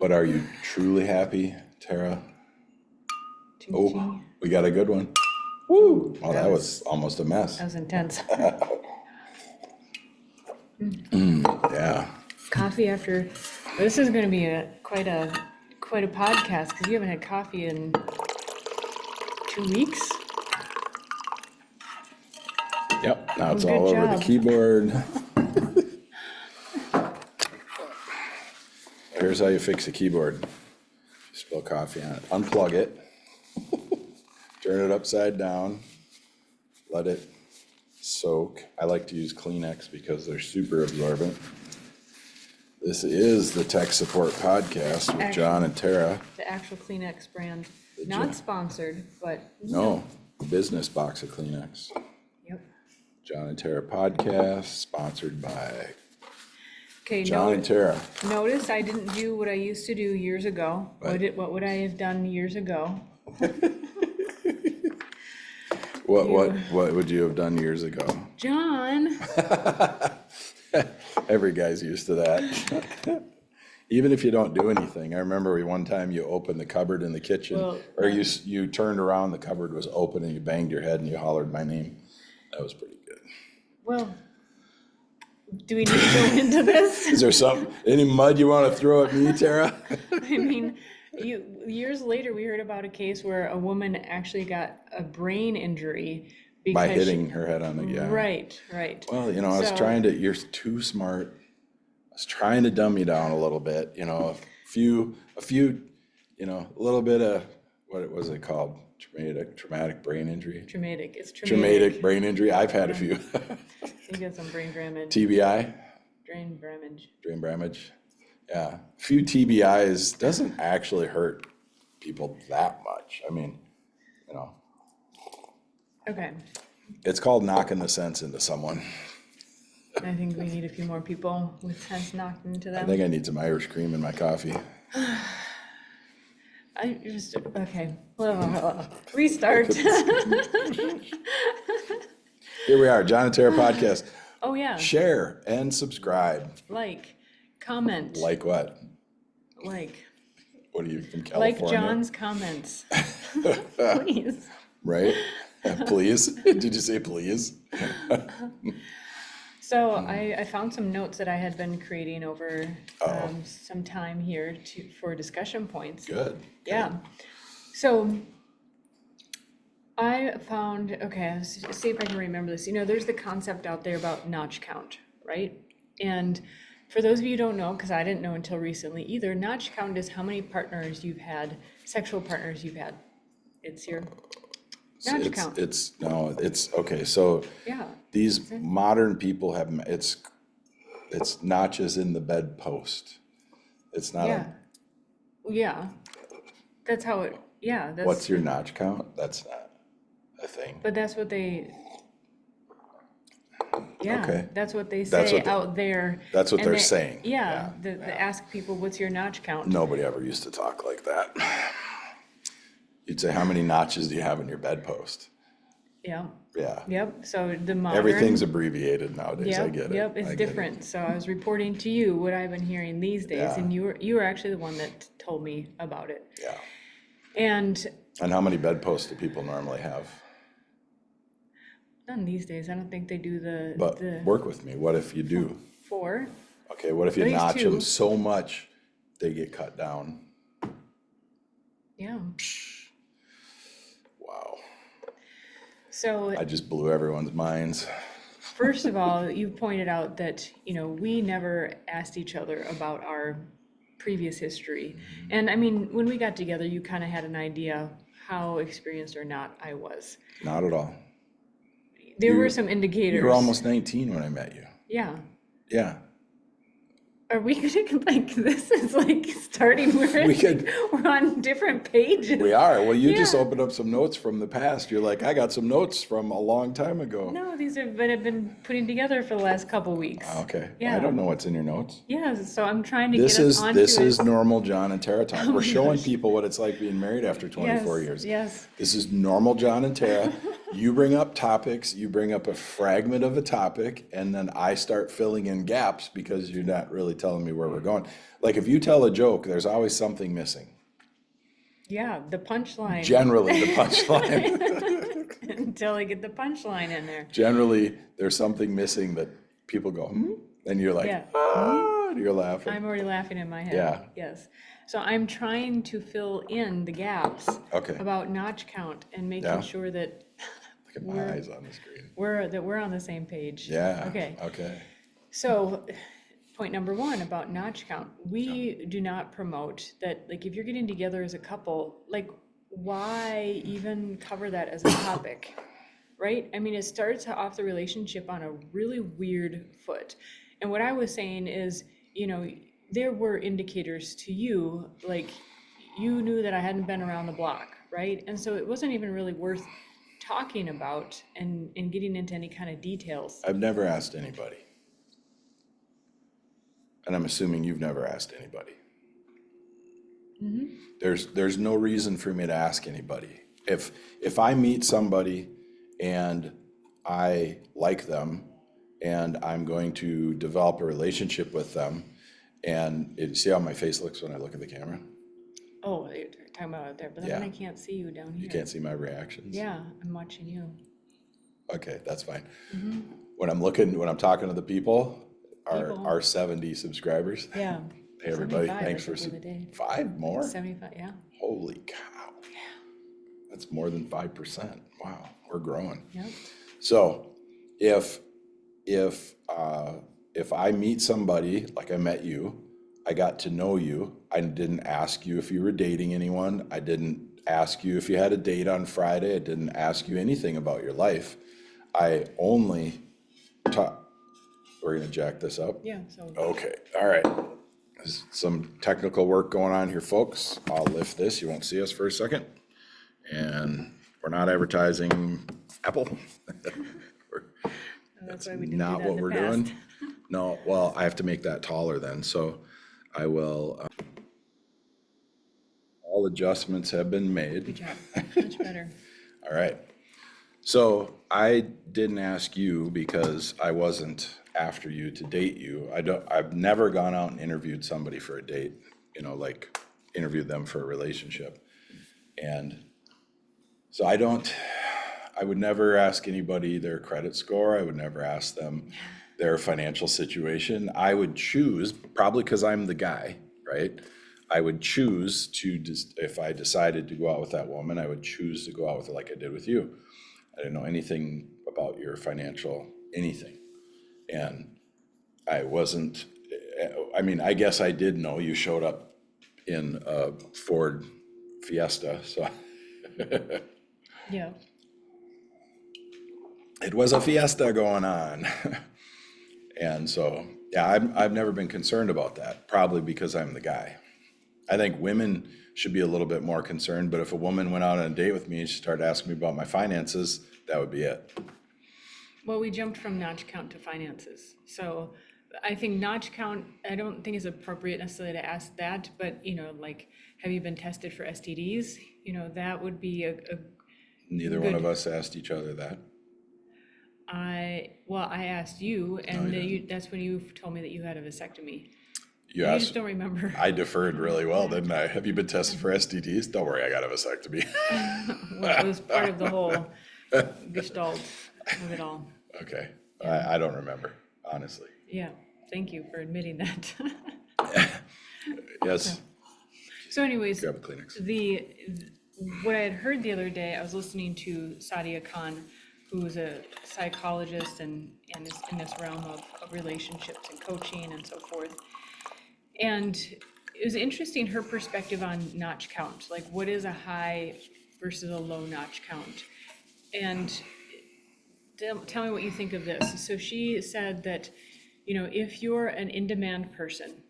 But are you truly happy, Tara? Ching, Oh, ching. we got a good one. Woo! Oh, that That was almost a mess. That was intense. Yeah. Coffee after. This is going to be quite a podcast because you haven't had coffee in 2 weeks. Yep. Now it's Good all over the job. keyboard. Here's how you fix a keyboard. You spill coffee on it. Unplug it. Turn it upside down. Let it soak. I like to use Kleenex because they're super absorbent. This is the Tech Support Podcast with John and Tara. The actual Kleenex brand. Not sponsored, but. No, business box of Kleenex. Yep. John and Tara Podcast, sponsored by Okay, John and Tara. Notice I didn't do what I used to do years ago. Right. What would I have done years ago? What would you have done years ago? John. Every guy's used to that. Even if you don't do anything. I remember one time you opened the cupboard in the kitchen, or you turned around, the cupboard was open, and you banged your head and you hollered my name. That was pretty good. Well, do we need to go into this? Is there any mud you want to throw at me, Tara? I mean, years later, we heard about a case where a woman actually got a brain injury because By hitting her head on the, yeah. Right. Well, I was you're too smart. I was trying to dumb you down a little bit, a few, a little bit of, what was it called? Traumatic brain injury? Traumatic. It's Traumatic brain injury. I've had a few. You got some brain damage. TBI? Brain damage. Brain damage. Yeah. A few TBIs doesn't actually hurt people that much. I mean, Okay. It's called knocking the sense into someone. I think we need a few more people with sense knocked into them. I think I need some Irish cream in my coffee. Okay. Restart. Here we are, John and Tara Podcast. Oh, yeah. Share and subscribe. Comment. Like what? What are you, from California? Like John's comments. Please. Right? Please? Did you say please? So I found some notes that I had been creating over some time here for discussion points. Good. Yeah. So I found, let's see if I can remember this. There's the concept out there about notch count, right? And for those of you who don't know, because I didn't know until recently either, notch count is how many partners you've had, sexual partners you've had. It's your notch count. It's okay. So Yeah. these modern people have, it's notches in the bedpost. It's not Yeah. That's how it, what's your notch count? That's not a thing. But that's what they, Okay. that's what they say out there. That's what they're saying. Yeah, they ask people, what's your notch count? Nobody ever used to talk like that. You'd say, how many notches do you have in your bedpost? Yeah. Yeah. Yep, so the modern. Everything's abbreviated nowadays, I get it. Yep, it's different. So I was reporting to you what I've been hearing these days, Yeah. and you were actually the one that told me about it. Yeah. And how many bedposts do people normally have? none these days, I don't think they do the Work with me. What if you do? 4. Okay, what if you At least notch 2. them so much they get cut down? Yeah. Wow. So I just blew everyone's minds. first of all, you pointed out that, we never asked each other about our previous history. And I mean, when we got together, you kind of had an idea how experienced or not I was. Not at all. There were some indicators. You were almost 19 when I met you. Yeah. Yeah. Are we gonna this is starting where we're on different pages. We are. Well, you just opened up some notes from the past. You're like, I got some notes from a long time ago. No, these have been putting together for the last couple weeks. Okay. Yeah. I don't know what's in your notes. Yeah, so I'm trying to get us onto This is it. normal John and Tara talk. We're showing gosh. people what it's like being married after 24 years. Yes. This is normal John and Tara. You bring up topics, you bring up a fragment of a topic, and then I start filling in gaps because you're not really telling me where we're going. Like if you tell a joke, there's always something missing. Yeah, the punchline. Generally, the punchline. Until I get the punchline in there. Generally, there's something missing that people go, hmm? And you're like, Yeah. ah, and you're laughing. I'm already laughing in my head. Yeah. Yes. So I'm trying to fill in the gaps Okay. about notch count and making Yeah. sure that Look at my eyes on the screen. we're on the same page. Yeah. Okay. Okay. So point number one about notch count, we do not promote that, like if you're getting together as a couple, like why even cover that as a topic, right? I mean, it starts off the relationship on a really weird foot. And what I was saying is, you know, there were indicators to you, like you knew that I hadn't been around the block, right? And so it wasn't even really worth talking about and getting into any kind of details. I've never asked anybody. And I'm assuming you've never asked anybody. There's no reason for me to ask anybody. If I meet somebody and I like them and I'm going to develop a relationship with them, and see how my face looks when I look at the camera? Oh, you're talking about out there, but then Yeah. I can't see you down here. You can't see my reactions? Yeah, I'm watching you. Okay, that's fine. When I'm talking to the people, our 70 subscribers. Yeah. Hey, everybody, 75, thanks I for, think, the other day. 5 more? 75, yeah. Holy cow. That's more than 5%. Wow, we're growing. Yep. So if I meet somebody, like I met you, I got to know you, I didn't ask you if you were dating anyone, I didn't ask you if you had a date on Friday, I didn't ask you anything about your life. I only we're gonna jack this up? Yeah, so Okay, all right. There's some technical work going on here, folks. I'll lift this, you won't see us for a second. And we're not advertising Apple. that's why we didn't do Not that in what the we're past. doing. No, well, I have to make that taller then, so I will. All adjustments have been made. Good job, much better. All right. So I didn't ask you because I wasn't after you to date you. I've never gone out and interviewed somebody for a date, like interviewed them for a relationship. And so I would never ask anybody their credit score. I would never ask them their financial situation. I would choose, probably because I'm the guy, right? I would choose to, if I decided to go out with that woman, I would choose to go out with her like I did with you. I didn't know anything about your financial anything. And I wasn't, I guess I did know you showed up in a Ford Fiesta, so. Yeah, It was a fiesta going on. And so, yeah, I've never been concerned about that, probably because I'm the guy. I think women should be a little bit more concerned, but if a woman went out on a date with me and she started asking me about my finances, that would be it. well, we jumped from notch count to finances. So I think notch count, I don't think is appropriate necessarily to ask that, but, like, have you been tested for STDs? That would be a Neither one of us asked each other that. I asked you, and that's when you told me that you had a vasectomy. You You asked, just don't remember. I deferred really well, didn't I? Have you been tested for STDs? Don't worry, I got a vasectomy. Well, it was part of the whole gestalt of it all. Okay, I don't remember, honestly. Yeah, thank you for admitting that. Yes, So anyways, grab a Kleenex. what I had heard the other day, I was listening to Sadia Khan, who's a psychologist and is in this realm of relationships and coaching and so forth. And it was interesting, her perspective on notch count, like what is a high versus a low notch count. And tell me what you think of this. So she said that, if you're an in-demand person,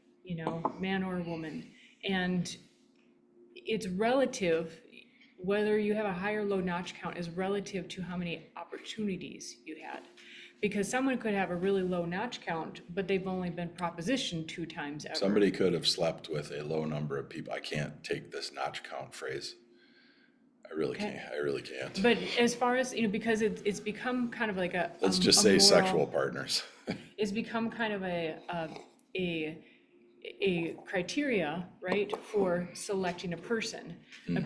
man or woman, and it's relative, whether you have a high or low notch count is relative to how many opportunities you had. Because someone could have a really low notch count, but they've only been propositioned 2 times ever. Somebody could have slept with a low number of people. I can't take this notch count phrase. really can't. I really can't. But as far as, because it's become kind of like Let's just a say moral, sexual partners. it's become kind of a a criteria, right, for selecting a person,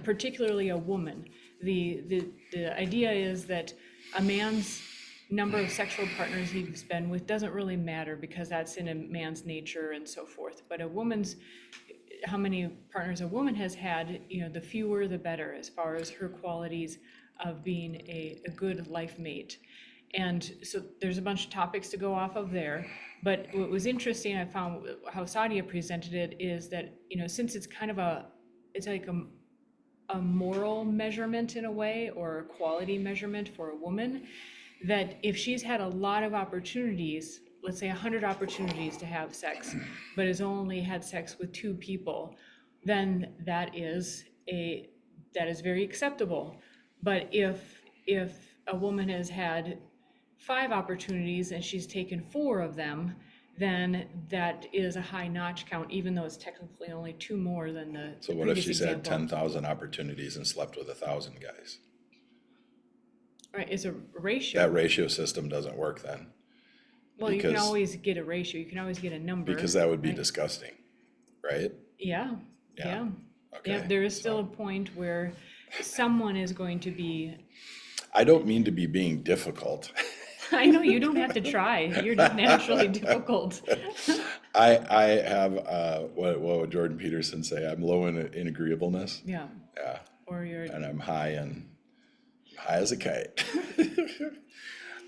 particularly a woman. The idea is that a man's number of sexual partners he's been with doesn't really matter because that's in a man's nature and so forth. But a woman's, how many partners a woman has had, the fewer the better as far as her qualities of being a good life mate. And so there's a bunch of topics to go off of there. But what was interesting, I found how Sadia presented it is that, since it's kind of it's like a moral measurement in a way, or a quality measurement for a woman, that if she's had a lot of opportunities, let's say 100 opportunities to have sex, but has only had sex with 2 people, then that is very acceptable. But if a woman has had 5 opportunities and she's taken 4 of them, then that is a high notch count, even though it's technically only 2 more than the So the what if previous she's had example. 10,000 opportunities and slept with 1,000 guys? Right, it's a ratio. That ratio system doesn't work then, Well, you can because- always get a ratio, you can always get a number. because that would be right? disgusting, right? Yeah, yeah. Okay, Yeah, there is still a point where someone is going to be, I don't mean to be being difficult. I know, you don't have to try, you're just naturally difficult. I have, what would Jordan Peterson say? I'm low in agreeableness. Yeah, Yeah, or you're, and I'm high as a kite.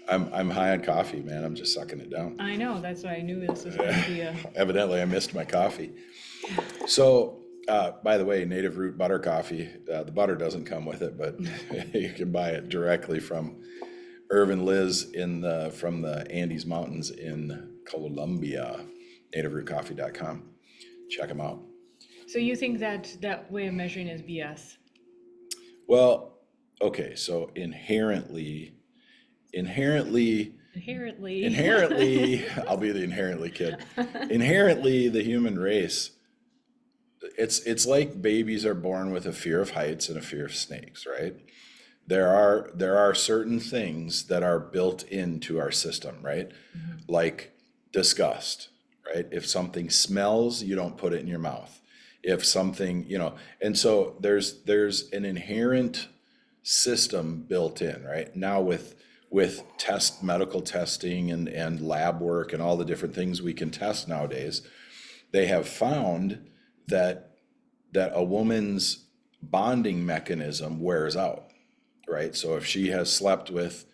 I'm high on coffee, man. I'm just sucking it down. I know, that's why I knew this was going to be Evidently, I missed my coffee. So, by the way, native root butter coffee, the butter doesn't come with it, but you can buy it directly from Irv and Liz from the Andes Mountains in Colombia, nativerootcoffee.com. Check them out. So you think that way of measuring is BS? Well, okay, so inherently, I'll be the inherently kid. Inherently, the human race, it's like babies are born with a fear of heights and a fear of snakes, right? There are certain things that are built into our system, right? Like disgust, right? If something smells, you don't put it in your mouth. If something, and so there's an inherent system built in, right? Now with medical testing and lab work and all the different things we can test nowadays, they have found that a woman's bonding mechanism wears out, right? So if she has slept with,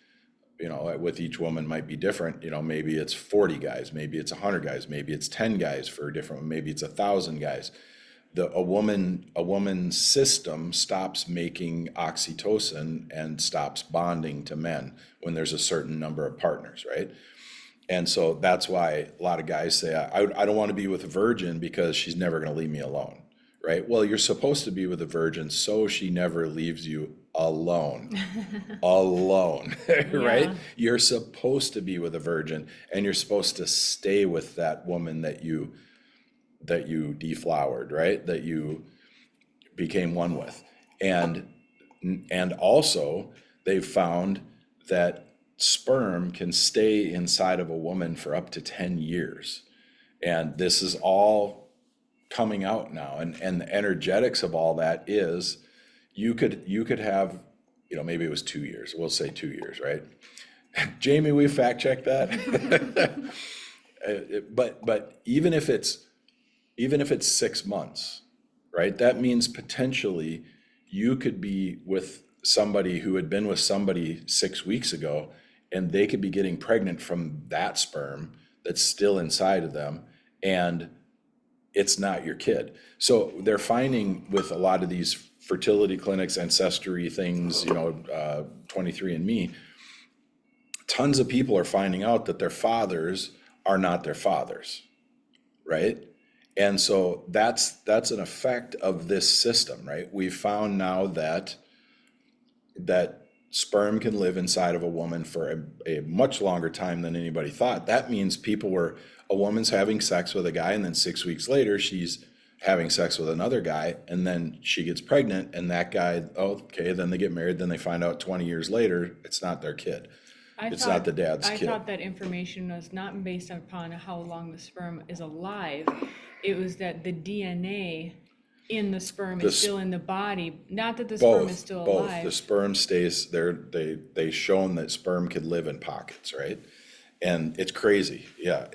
with each woman might be different, maybe it's 40 guys, maybe it's 100 guys, maybe it's 10 guys for a different, maybe it's 1,000 guys. A woman's system stops making oxytocin and stops bonding to men when there's a certain number of partners, right? And so that's why a lot of guys say, I don't want to be with a virgin because she's never going to leave me alone, right? Well, you're supposed to be with a virgin so she never leaves you alone, right? Yeah. You're supposed to be with a virgin, and you're supposed to stay with that woman that you deflowered, right? That you became one with. And also they've found that sperm can stay inside of a woman for up to 10 years. And this is all coming out now. And the energetics of all that is you could have, maybe it was 2 years. We'll say 2 years, right? Jamie, we fact checked that. But even if it's 6 months, right? That means potentially you could be with somebody who had been with somebody 6 weeks ago, and they could be getting pregnant from that sperm that's still inside of them, and it's not your kid. So they're finding with a lot of these fertility clinics, ancestry things, 23andMe, tons of people are finding out that their fathers are not their fathers, right? And so that's an effect of this system, right? We've found now that sperm can live inside of a woman for a much longer time than anybody thought. That means a woman's having sex with a guy, and then 6 weeks later she's having sex with another guy, and then she gets pregnant, and that guy, okay, then they get married, then they find out 20 years later it's not their kid. It's not the dad's I kid. thought that information was not based upon how long the sperm is alive. It was that the DNA in the sperm is still in the body, not that the sperm is still Both. alive. The sperm stays there. They shown that sperm could live in pockets, right? And it's crazy. Yeah,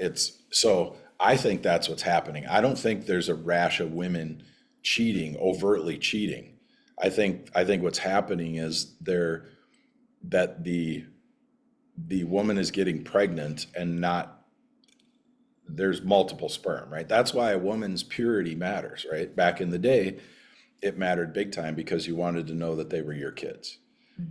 so I think that's what's happening. I don't think there's a rash of women cheating, overtly cheating. I think what's happening is that the woman is getting pregnant and not, there's multiple sperm, right? That's why a woman's purity matters, right? Back in the day, it mattered big time because you wanted to know that they were your kids,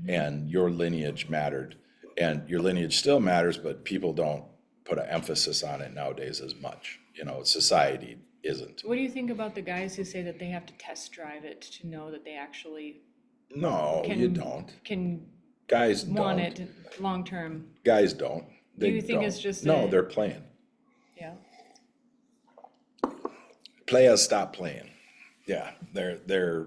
and your lineage mattered, and your lineage still matters, but people don't put an emphasis on it nowadays as much. Society isn't. What do you think about the guys who say that they have to test drive it to know that they actually No, you don't. can Guys want don't. it long term? Guys don't. Do you think it's just No, a- they're playing. Yeah. Players stop playing. Yeah, they're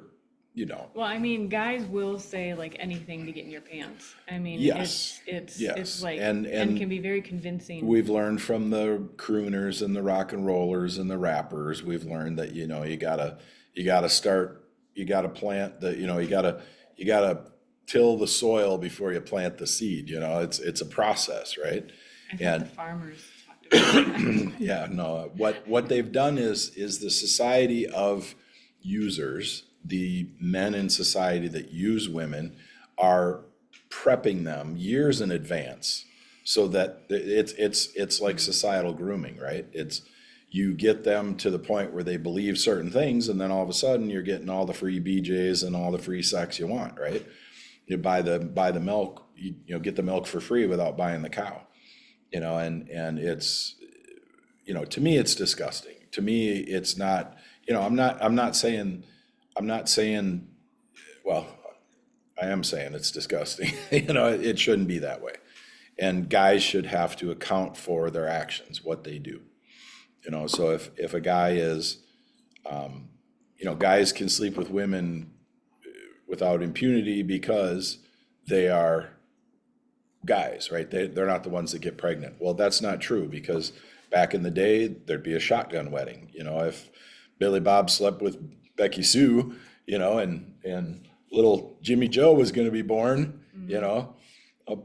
Well, I mean, guys will say like anything to get in your pants. I mean, Yes. it's Yes. like, And can be very convincing. we've learned from the crooners and the rock and rollers and the rappers, we've learned that, you gotta start, you gotta plant you gotta till the soil before you plant the seed, it's a process, right? I thought And the farmers talked about that. yeah, no, what they've done is the society of users, the men in society that use women, are prepping them years in advance so that it's like societal grooming, right? You get them to the point where they believe certain things, and then all of a sudden you're getting all the free BJs and all the free sex you want, right? You buy the milk, get the milk for free without buying the cow, and it's, to me it's disgusting. To me, it's not, I'm not saying, well, I am saying it's disgusting. It shouldn't be that way. And guys should have to account for their actions, what they do. So if a guy is, guys can sleep with women without impunity because they are guys, right? They're not the ones that get pregnant. Well, that's not true, because back in the day, there'd be a shotgun wedding. If Billy Bob slept with Becky Sue, and little Jimmy Joe was going to be born,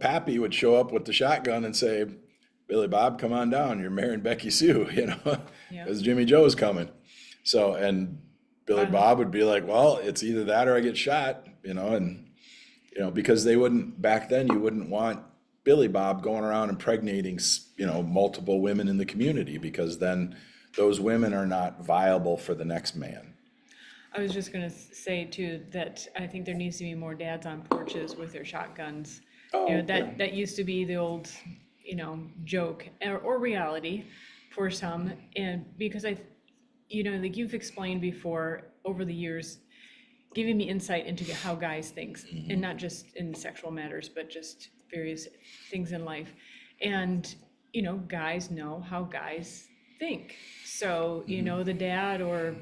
Pappy would show up with the shotgun and say, Billy Bob, come on down, you're marrying Becky Sue, Yeah. because Jimmy Joe's coming. So, and Billy Bob would be like, well, it's either that or I get shot, because back then you wouldn't want Billy Bob going around impregnating, multiple women in the community, because then those women are not viable for the next man. I was just gonna say too, that I think there needs to be more dads on porches with their shotguns. That used to be the old, joke or reality for some, and because like you've explained before over the years, giving me insight into how guys think, and not just in sexual matters, but just various things in life. And, guys know how guys think. So, the dad or,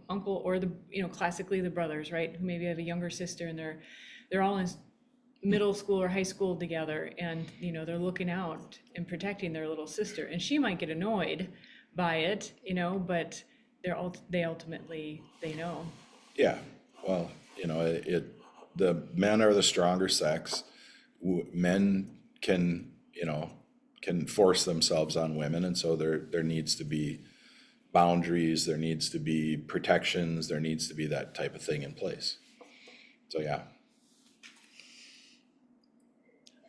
uncle or the, classically the brothers, right? Who maybe have a younger sister and they're all in middle school or high school together, and, they're looking out and protecting their little sister. And she might get annoyed by it, but they ultimately, they know. Yeah, well, the men are the stronger sex. Men can force themselves on women, and so there needs to be boundaries, there needs to be protections, there needs to be that type of thing in place. So, yeah.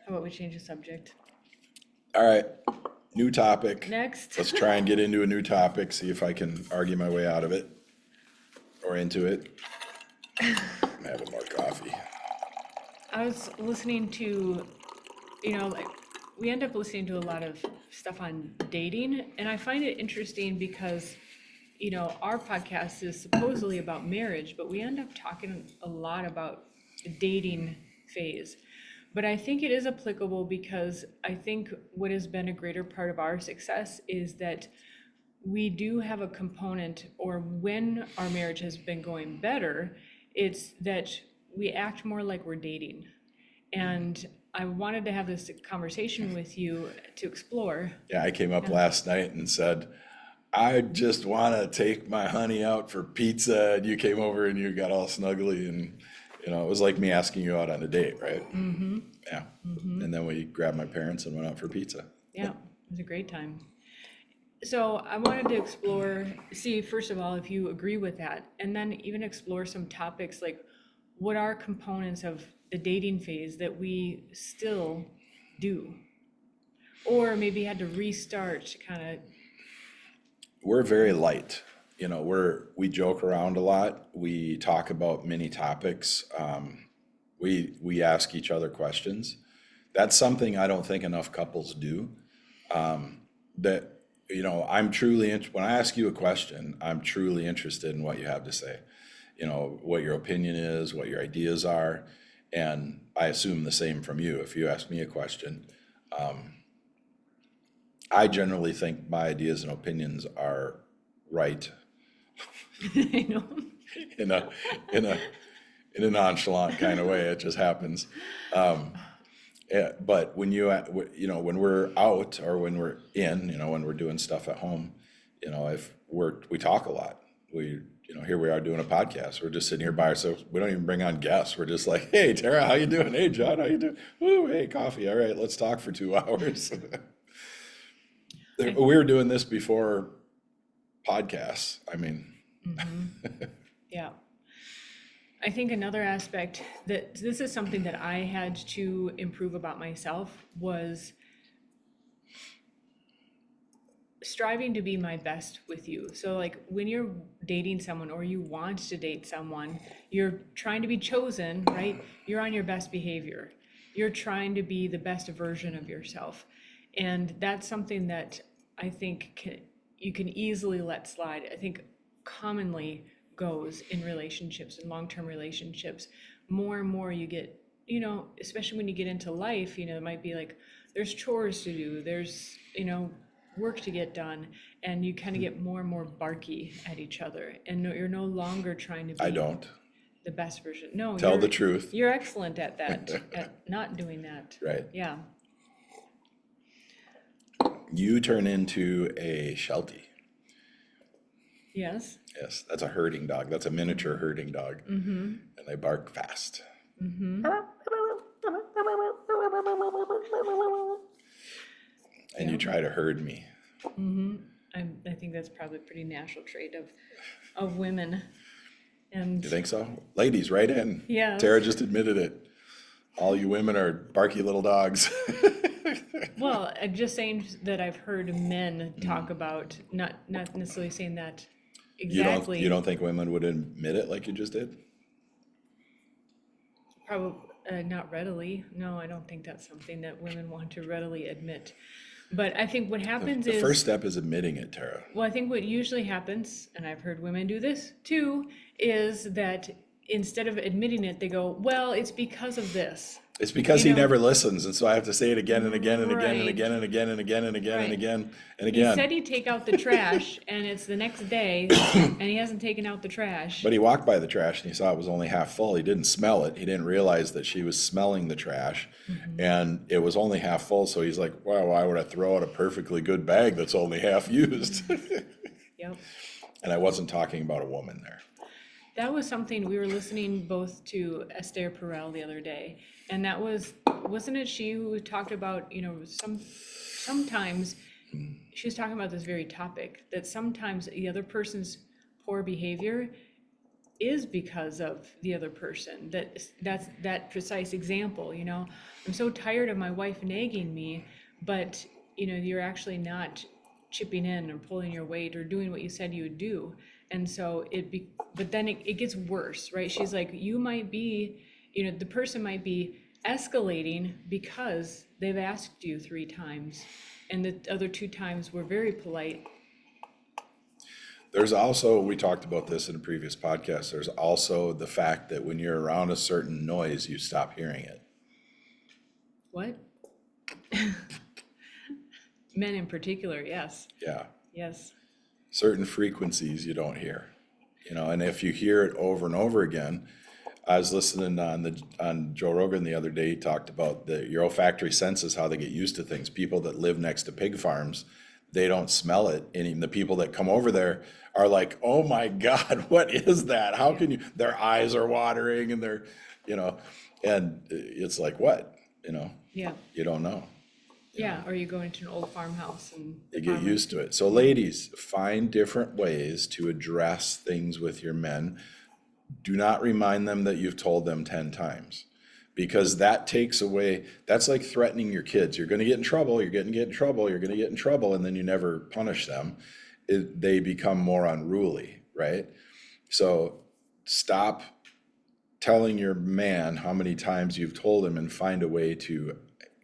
How about we change the subject? All right, new topic. Next. Let's try and get into a new topic, see if I can argue my way out of it or into it. I'm having more coffee. I was listening to, we end up listening to a lot of stuff on dating, and I find it interesting because, our podcast is supposedly about marriage, but we end up talking a lot about the dating phase. But I think it is applicable because I think what has been a greater part of our success is that we do have a component, or when our marriage has been going better, it's that we act more like we're dating. And I wanted to have this conversation with you to explore. Yeah, I came up last night and said, I just want to take my honey out for pizza, and you came over and you got all snuggly, and it was like me asking you out on a date, right? Yeah. And then we grabbed my parents and went out for pizza. Yeah, it was a great time. So I wanted to explore, see, first of all, if you agree with that, and then even explore some topics like what are components of the dating phase that we still do, or maybe had to restart to kind of. We're very light. We joke around a lot. We talk about many topics. We ask each other questions. That's something I don't think enough couples do. That I'm truly when I ask you a question, I'm truly interested in what you have to say. What your opinion is, what your ideas are, and I assume the same from you. If you ask me a question, I generally think my ideas and opinions are right. I know. in a nonchalant kind of way. It just happens. Yeah, but when when we're out or when we're in, when we're doing stuff at home, if we talk a lot. Here we are doing a podcast. We're just sitting here by ourselves. We don't even bring on guests. We're just like, hey, Tara, how you doing? Hey, John, how you doing? Woo, hey, coffee. All right, let's talk for 2 hours. We were doing this before podcasts. I mean, Yeah. I think another aspect that this is something that I had to improve about myself was striving to be my best with you. So like when you're dating someone or you want to date someone, you're trying to be chosen, right? You're on your best behavior. You're trying to be the best version of yourself. And that's something that I think you can easily let slide. I think commonly goes in relationships and long-term relationships. More and more you get, especially when you get into life, it might be like there's chores to do, there's, work to get done, and you kind of get more and more barky at each other, and you're no longer trying to be I don't. the best version. No, Tell the truth. You're excellent at that, at not doing that. Right. Yeah. You turn into a Sheltie. Yes. Yes, that's a herding dog. That's a miniature herding dog. And they bark fast. And you try to herd me. I think that's probably a pretty natural trait of women. And You think so? Ladies, right in. Yes. Tara just admitted it. All you women are barky little dogs. well, I'm just saying that I've heard men talk about, not necessarily saying that exactly. You don't think women would admit it like you just did? Probably not readily. No, I don't think that's something that women want to readily admit. But I think what happens The is, first step is admitting it, Tara. well, I think what usually happens, and I've heard women do this too, is that instead of admitting it, they go, well, it's because of this. It's because You he know- never listens, and so I have to say it again and again and again and Right. again and again and again and again and Right. again and He said again. he'd take out the trash, and it's the next day, and he hasn't taken out the trash. But he walked by the trash and he saw it was only half full. He didn't smell it. He didn't realize that she was smelling the trash, and it was only half full. So he's like, "Wow, why would I throw out a perfectly good bag that's only half used?" Yep. And I wasn't talking about a woman there. That was something we were listening both to Esther Perel the other day, and that wasn't it she who talked about, sometimes she was talking about this very topic, that sometimes the other person's poor behavior is because of the other person. That's that precise example, I'm so tired of my wife nagging me, but you're actually not chipping in or pulling your weight or doing what you said you would do. And so but then it gets worse, right? She's like, you might be, the person might be escalating because they've asked you 3 times, and the other 2 times were very polite. There's also, we talked about this in a previous podcast, there's also the fact that when you're around a certain noise, you stop hearing it. What? Men in particular, yes. Yeah. Yes. certain frequencies you don't hear, and if you hear it over and over again. I was listening on Joe Rogan the other day. He talked about your olfactory senses, how they get used to things. People that live next to pig farms, they don't smell it. And even the people that come over there are like, oh my God, what is that? How can you, their eyes are watering and they're, and it's like, what, Yeah. you don't know. Yeah, or you go into an old farmhouse and You get used to it. So ladies, find different ways to address things with your men. Do not remind them that you've told them 10 times, because that takes away, that's like threatening your kids. You're going to get in trouble, you're going to get in trouble, you're going to get in trouble, and then you never punish them. They become more unruly, right? So stop telling your man how many times you've told him and find a way to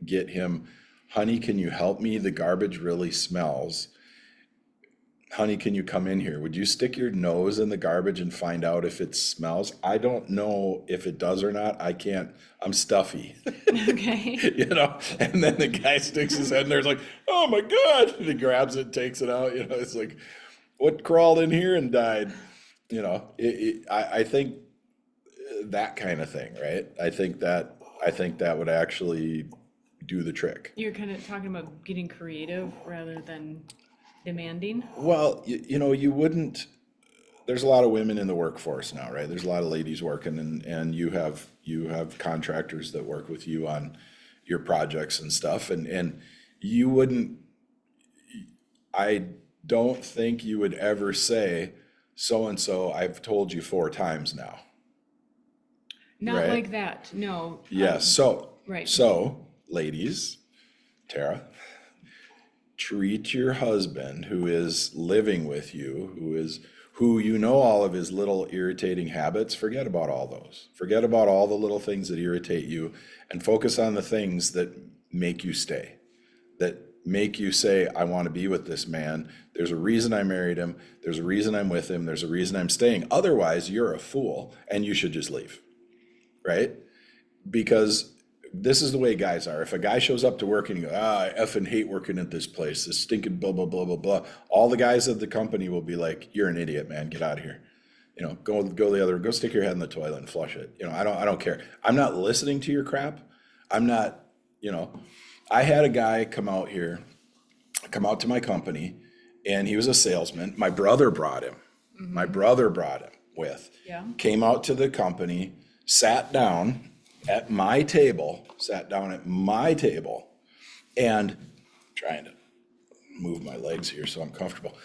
get him, honey, can you help me? The garbage really smells. Honey, can you come in here? Would you stick your nose in the garbage and find out if it smells? I don't know if it does or not. I can't, I'm stuffy. Okay. And then the guy sticks his head in there, it's like, oh my God. And he grabs it, takes it out, it's like, what crawled in here and died? I think that kind of thing, right? I think that would actually do the trick. You're kind of talking about getting creative rather than demanding. Well, you wouldn't, there's a lot of women in the workforce now, right? There's a lot of ladies working, and you have contractors that work with you on your projects and stuff, and you wouldn't, I don't think you would ever say, so-and-so, I've told you 4 times now. Not Right? like that, no. Yes, Right. So, ladies, Tara, treat your husband who is living with you, who all of his little irritating habits. Forget about all those. Forget about all the little things that irritate you, and focus on the things that make you stay, that make you say, I want to be with this man. There's a reason I married him. There's a reason I'm with him. There's a reason I'm staying. Otherwise, you're a fool and you should just leave, right? Because this is the way guys are. If a guy shows up to work and you go, I effing hate working at this place, this stinking blah, blah, blah, blah, blah, all the guys at the company will be like, you're an idiot, man, get out of here. Go stick your head in the toilet and flush it. I don't care. I'm not listening to your crap. I'm not, I had a guy come out to my company, and he was a salesman. My brother brought him. My brother brought him with. Yeah. Came out to the company, sat down at my table, and trying to move my legs here so I'm comfortable.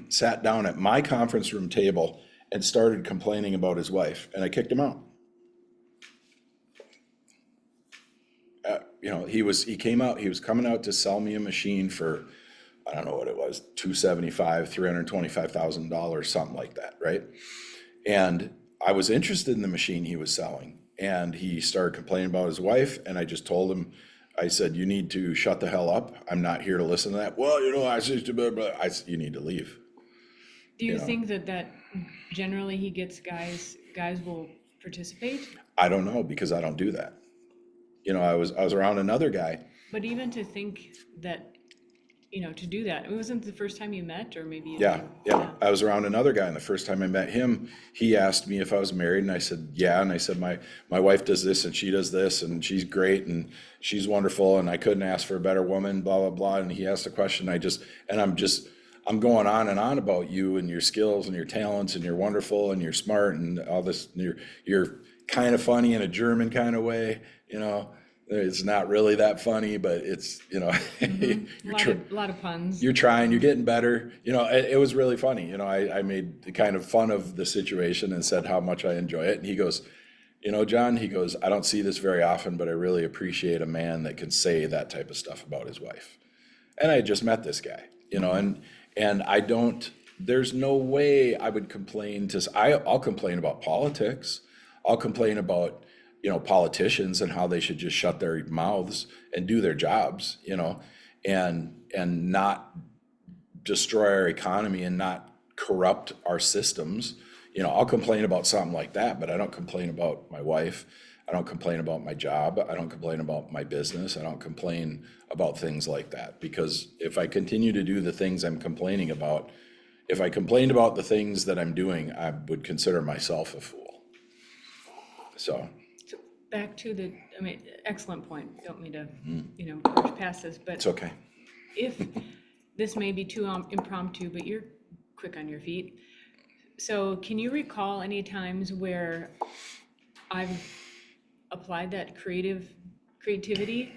Sat down at my conference room table and started complaining about his wife, and I kicked him out. He was coming out to sell me a machine for, I don't know what it was, $325,000, something like that, right? And I was interested in the machine he was selling, and he started complaining about his wife, and I just told him, I said, you need to shut the hell up. I'm not here to listen to that. Well, I said, you need to leave. Do you think that generally he gets guys will participate? I don't know, because I don't do that. I was around another guy. But even to think that, to do that, it wasn't the first time you met, or maybe. Yeah. I was around another guy, and the first time I met him, he asked me if I was married, and I said, yeah. And I said, my wife does this, and she does this, and she's great, and she's wonderful, and I couldn't ask for a better woman, blah, blah, blah. And he asked the question, I'm going on and on about you and your skills and your talents, and you're wonderful, and you're smart, and all this, and you're kind of funny in a German kind of way, It's not really that funny, but it's, A lot of puns. You're trying, you're getting better. It was really funny. I made kind of fun of the situation and said how much I enjoy it. And he goes, John, I don't see this very often, but I really appreciate a man that can say that type of stuff about his wife. And I had just met this guy, and I don't, there's no way I would complain I'll complain about politics. I'll complain about, politicians and how they should just shut their mouths and do their jobs, and not destroy our economy and not corrupt our systems. I'll complain about something like that, but I don't complain about my wife. I don't complain about my job. I don't complain about my business. I don't complain about things like that, because if I continue to do the things I'm complaining about, if I complained about the things that I'm doing, I would consider myself a fool. So, So back to the, I mean, excellent point. Don't mean to, push past this, but it's okay. if this may be too impromptu, but you're quick on your feet. So can you recall any times where I've applied that creativity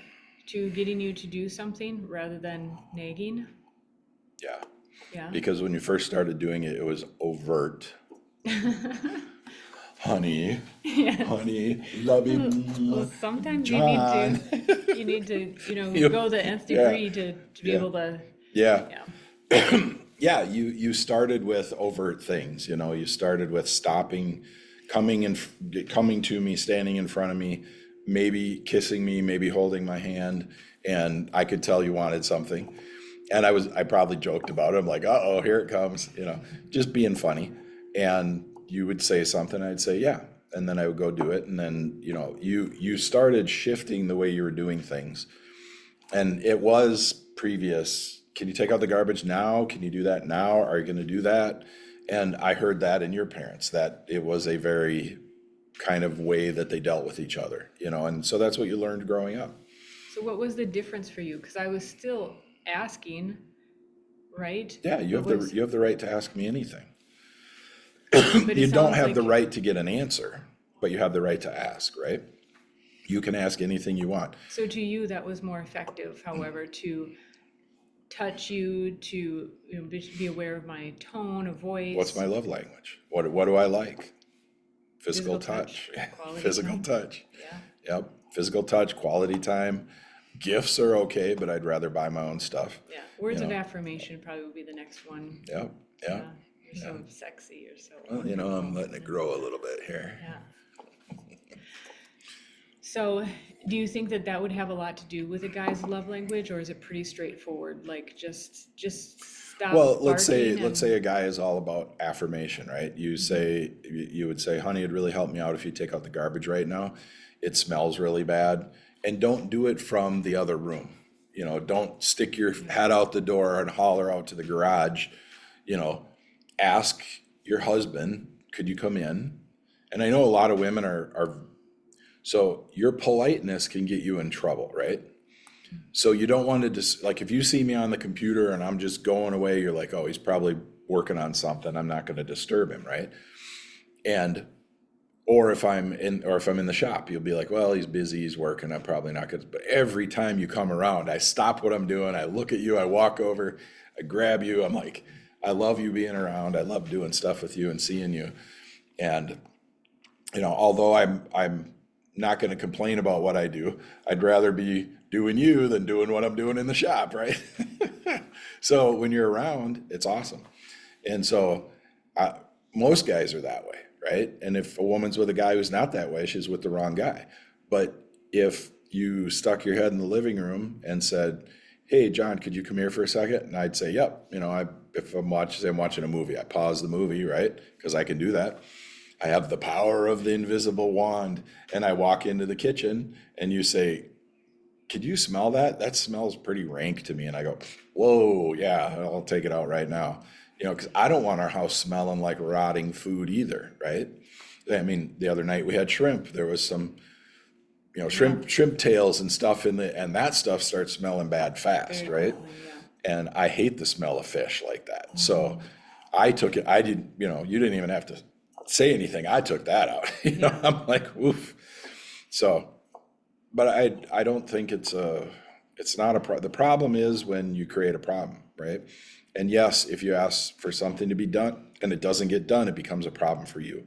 to getting you to do something rather than nagging? Yeah. Yeah. Because when you first started doing it, it was overt. Honey, honey, love you. Well, sometimes John. you need to, You- go the nth yeah, degree to be yeah. able to, Yeah. yeah. Yeah, you started with overt things, you started with stopping, coming to me, standing in front of me, maybe kissing me, maybe holding my hand, and I could tell you wanted something. And I probably joked about it. I'm like, uh-oh, here it comes, just being funny. And you would say something, I'd say, yeah. And then I would go do it. And then, you started shifting the way you were doing things. And it was previous. Can you take out the garbage now? Can you do that now? Are you going to do that? And I heard that in your parents, that it was a very kind of way that they dealt with each other, and so that's what you learned growing up. So what was the difference for you? Because I was still asking, right? Yeah, you have the right to ask me anything. But You it don't sounds have like, the right to get an answer, but you have the right to ask, right? You can ask anything you want. so to you, that was more effective, however, to touch you, to be aware of my tone of voice. What's my love language? What do I like? Physical Physical touch, touch. quality Physical time. touch. Yeah, Yep. Physical touch, quality time. Gifts are okay, but I'd rather buy my own stuff. yeah. Words of affirmation probably would be the next one. Yep. Yeah, Yep. you're so sexy, you're so Well, wonderful. I'm letting it grow a little bit here. Yeah. So, do you think that would have a lot to do with a guy's love language, or is it pretty straightforward? Like just stop Well, let's barking say a guy is all about affirmation, right? You would say, honey, it'd really help me out if you take out the garbage right now. It smells really bad. And don't do it from the other room. Don't stick your head out the door and holler out to the garage. Ask your husband, could you come in? And I know a lot of women are so your politeness can get you in trouble, right? So you don't want to like, if you see me on the computer and I'm just going away, you're like, oh, he's probably working on something. I'm not going to disturb him, right? And or if I'm in the shop, you'll be like, well, he's busy, he's working, I'm probably not gonna. But every time you come around, I stop what I'm doing, I look at you, I walk over, I grab you, I'm like, I love you being around, I love doing stuff with you and seeing you. And although I'm not going to complain about what I do, I'd rather be doing you than doing what I'm doing in the shop, right? So when you're around, it's awesome. And so most guys are that way, right? And if a woman's with a guy who's not that way, she's with the wrong guy. But if you stuck your head in the living room and said, hey, John, could you come here for a second? And I'd say, yep. If I'm watching a movie, I pause the movie, right? Because I can do that. I have the power of the invisible wand, and I walk into the kitchen and you say, could you smell that? That smells pretty rank to me. And I go, whoa, yeah, I'll take it out right now. Because I don't want our house smelling like rotting food either, right? I mean, the other night we had shrimp. There was some, shrimp tails and stuff and that stuff starts smelling bad fast, right? And I hate the smell of fish like that. Mm-hmm. So I took it, you didn't even have to say anything. I took that out. I'm like, oof. So, but I don't think it's not a problem. The problem is when you create a problem, right? And yes, if you ask for something to be done and it doesn't get done, it becomes a problem for you.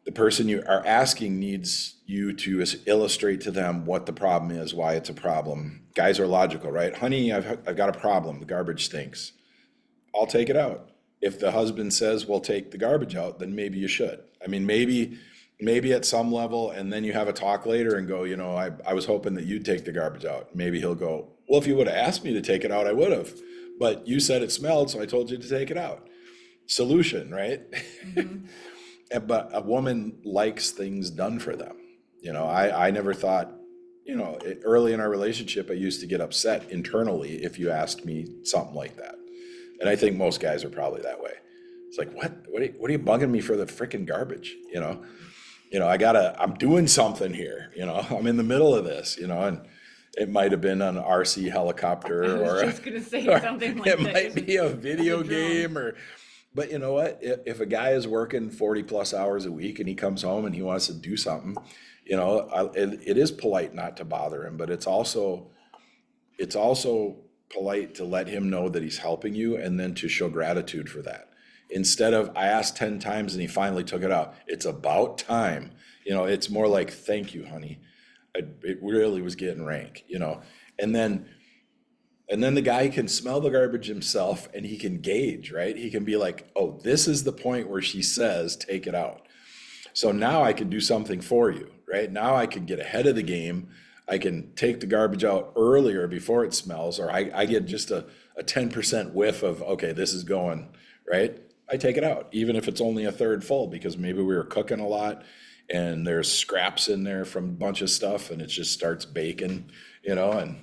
The person you are asking needs you to illustrate to them what the problem is, why it's a problem. Guys are logical, right? Honey, I've got a problem. The garbage stinks. I'll take it out. If the husband says, well, take the garbage out, then maybe you should. I mean, maybe at some level, and then you have a talk later and go, I was hoping that you'd take the garbage out. Maybe he'll go, well, if you would have asked me to take it out, I would have. But you said it smelled, so I told you to take it out. Solution, right? Mm-hmm. But a woman likes things done for them. I never thought, early in our relationship, I used to get upset internally if you asked me something like that. And I think most guys are probably that way. It's like, what are you bugging me for the freaking garbage? I'm doing something here, I'm in the middle of this, and it might have been an RC helicopter I was or just gonna say or something like it that. might be a video drone. game but you know what? If a guy is working 40 plus hours a week and he comes home and he wants to do something, it is polite not to bother him, but it's also polite to let him know that he's helping you and then to show gratitude for that. Instead of, I asked 10 times and he finally took it out. It's about time. It's more like, thank you, honey. It really was getting rank, and then the guy can smell the garbage himself and he can gauge, right? He can be like, oh, this is the point where she says, take it out. So now I can do something for you, right? Now I can get ahead of the game. I can take the garbage out earlier before it smells, or I get just a 10% whiff of, okay, this is going, right? I take it out, even if it's only a third full, because maybe we were cooking a lot and there's scraps in there from a bunch of stuff and it just starts baking, and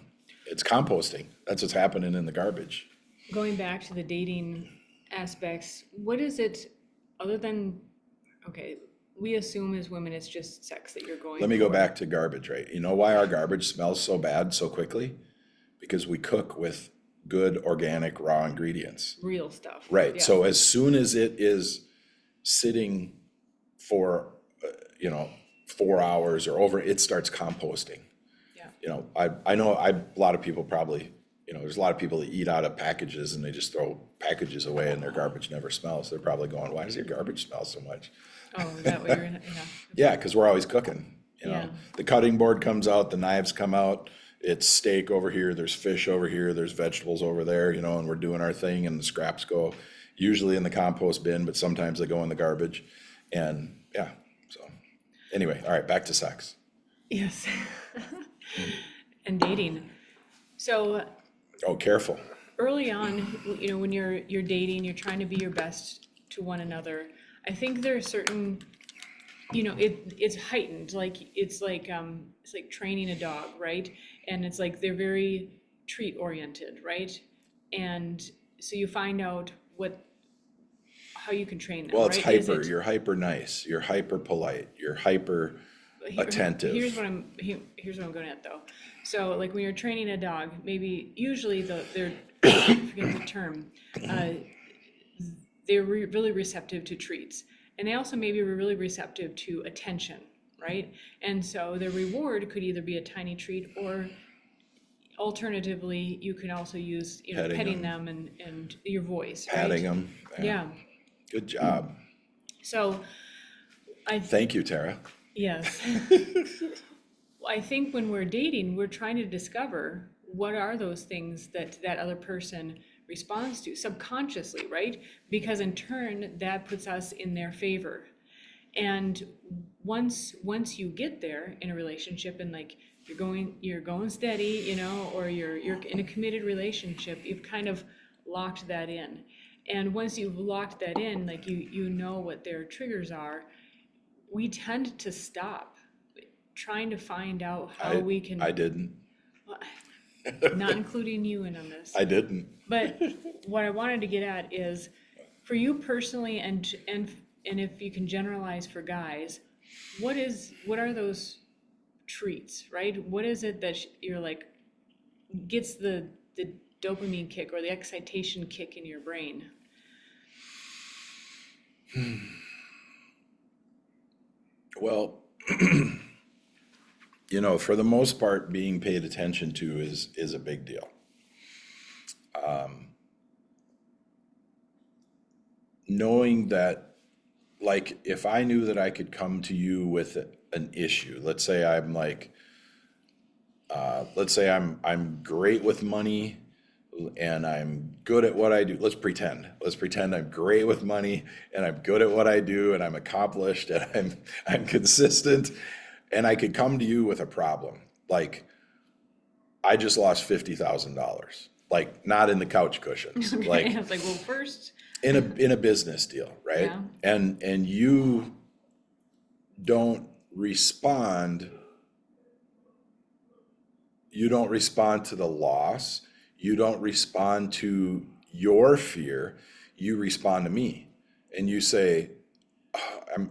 it's composting. That's what's happening in the garbage. Going back to the dating aspects, what is it other than, okay, we assume as women it's just sex that you're going Let me go for. back to garbage, right? You know why our garbage smells so bad so quickly? Because we cook with good organic raw ingredients. Real stuff. Right. Yeah. So as soon as it is sitting for, 4 hours or over, it starts composting. Yeah. I know a lot of people probably, there's a lot of people that eat out of packages and they just throw packages away and their garbage never smells. They're probably going, why does your garbage smell so much? Oh, that way you're, yeah. Yeah, because we're always cooking. Yeah. The cutting board comes out, the knives come out, it's steak over here, there's fish over here, there's vegetables over there, and we're doing our thing and the scraps go usually in the compost bin, but sometimes they go in the garbage. And yeah, so anyway, all right, back to sex. Yes. And dating. So Oh, careful. early on, when you're dating, you're trying to be your best to one another. I think there are certain, it's heightened. It's like training a dog, right? And it's like they're very treat oriented, right? And so you find out how you can train them. Well, it's right? hyper. You're hyper nice. You're hyper polite. You're hyper attentive. Here's what I'm going at though. So like when you're training a dog, maybe usually they're I forget the term. They're really receptive to treats, and they also maybe were really receptive to attention, right? And so the reward could either be a tiny treat, or alternatively, you can also use petting them and your voice, patting right? them. Yeah. Good job. So Thank you, Tara. yes. I think when we're dating, we're trying to discover what are those things that other person responds to subconsciously, right? Because in turn, that puts us in their favor. And once you get there in a relationship and like you're going steady, or you're in a committed relationship, you've kind of locked that in. And once you've locked that in, like you know what their triggers are, we tend to stop trying to find out how we can. I didn't. Not including you in on this. I didn't. But what I wanted to get at is, for you personally, and if you can generalize for guys, what are those treats, right? What is it that you're like gets the dopamine kick or the excitation kick in your brain? Well, for the most part, being paid attention to is a big deal. Knowing that, like, if I knew that I could come to you with an issue, let's say I'm great with money and I'm good at what I do. Let's pretend I'm great with money and I'm good at what I do and I'm accomplished and I'm consistent, and I could come to you with a problem. Like, I just lost $50,000, like not in the couch cushions, Okay. like I was like, well, first, in a business deal, right? Yeah. And you don't respond. You don't respond to the loss. You don't respond to your fear. You respond to me, and you say, oh,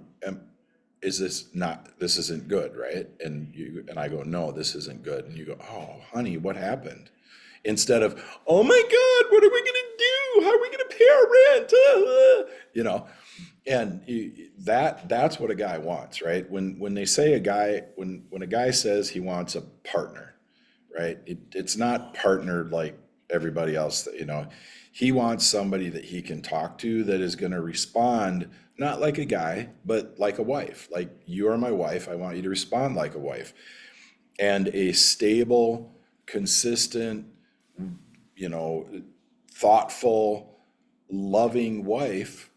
"Is this isn't good, right?" And I go, "No, this isn't good." And you go, "Oh, honey, what happened?" Instead of, "Oh my God, what are we gonna do? How are we gonna pay our rent?" You know, and that's what a guy wants, right? When they say when a guy says he wants a partner, right? It's not partnered like everybody else that, he wants somebody that he can talk to that is going to respond, not like a guy, but like a wife. Like, you are my wife. I want you to respond like a wife. And a stable, consistent, thoughtful, loving wife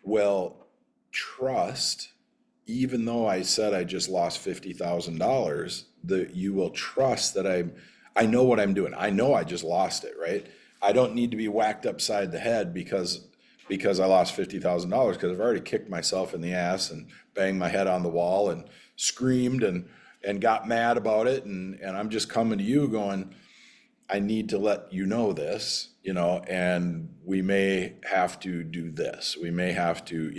will trust, even though I said I just lost $50,000, that you will trust that I know what I'm doing. I know I just lost it, right? I don't need to be whacked upside the head because I lost $50,000, because I've already kicked myself in the ass and banged my head on the wall and screamed and got mad about it. And I'm just coming to you going, I need to let you know this, and we may have to do this. We may have to,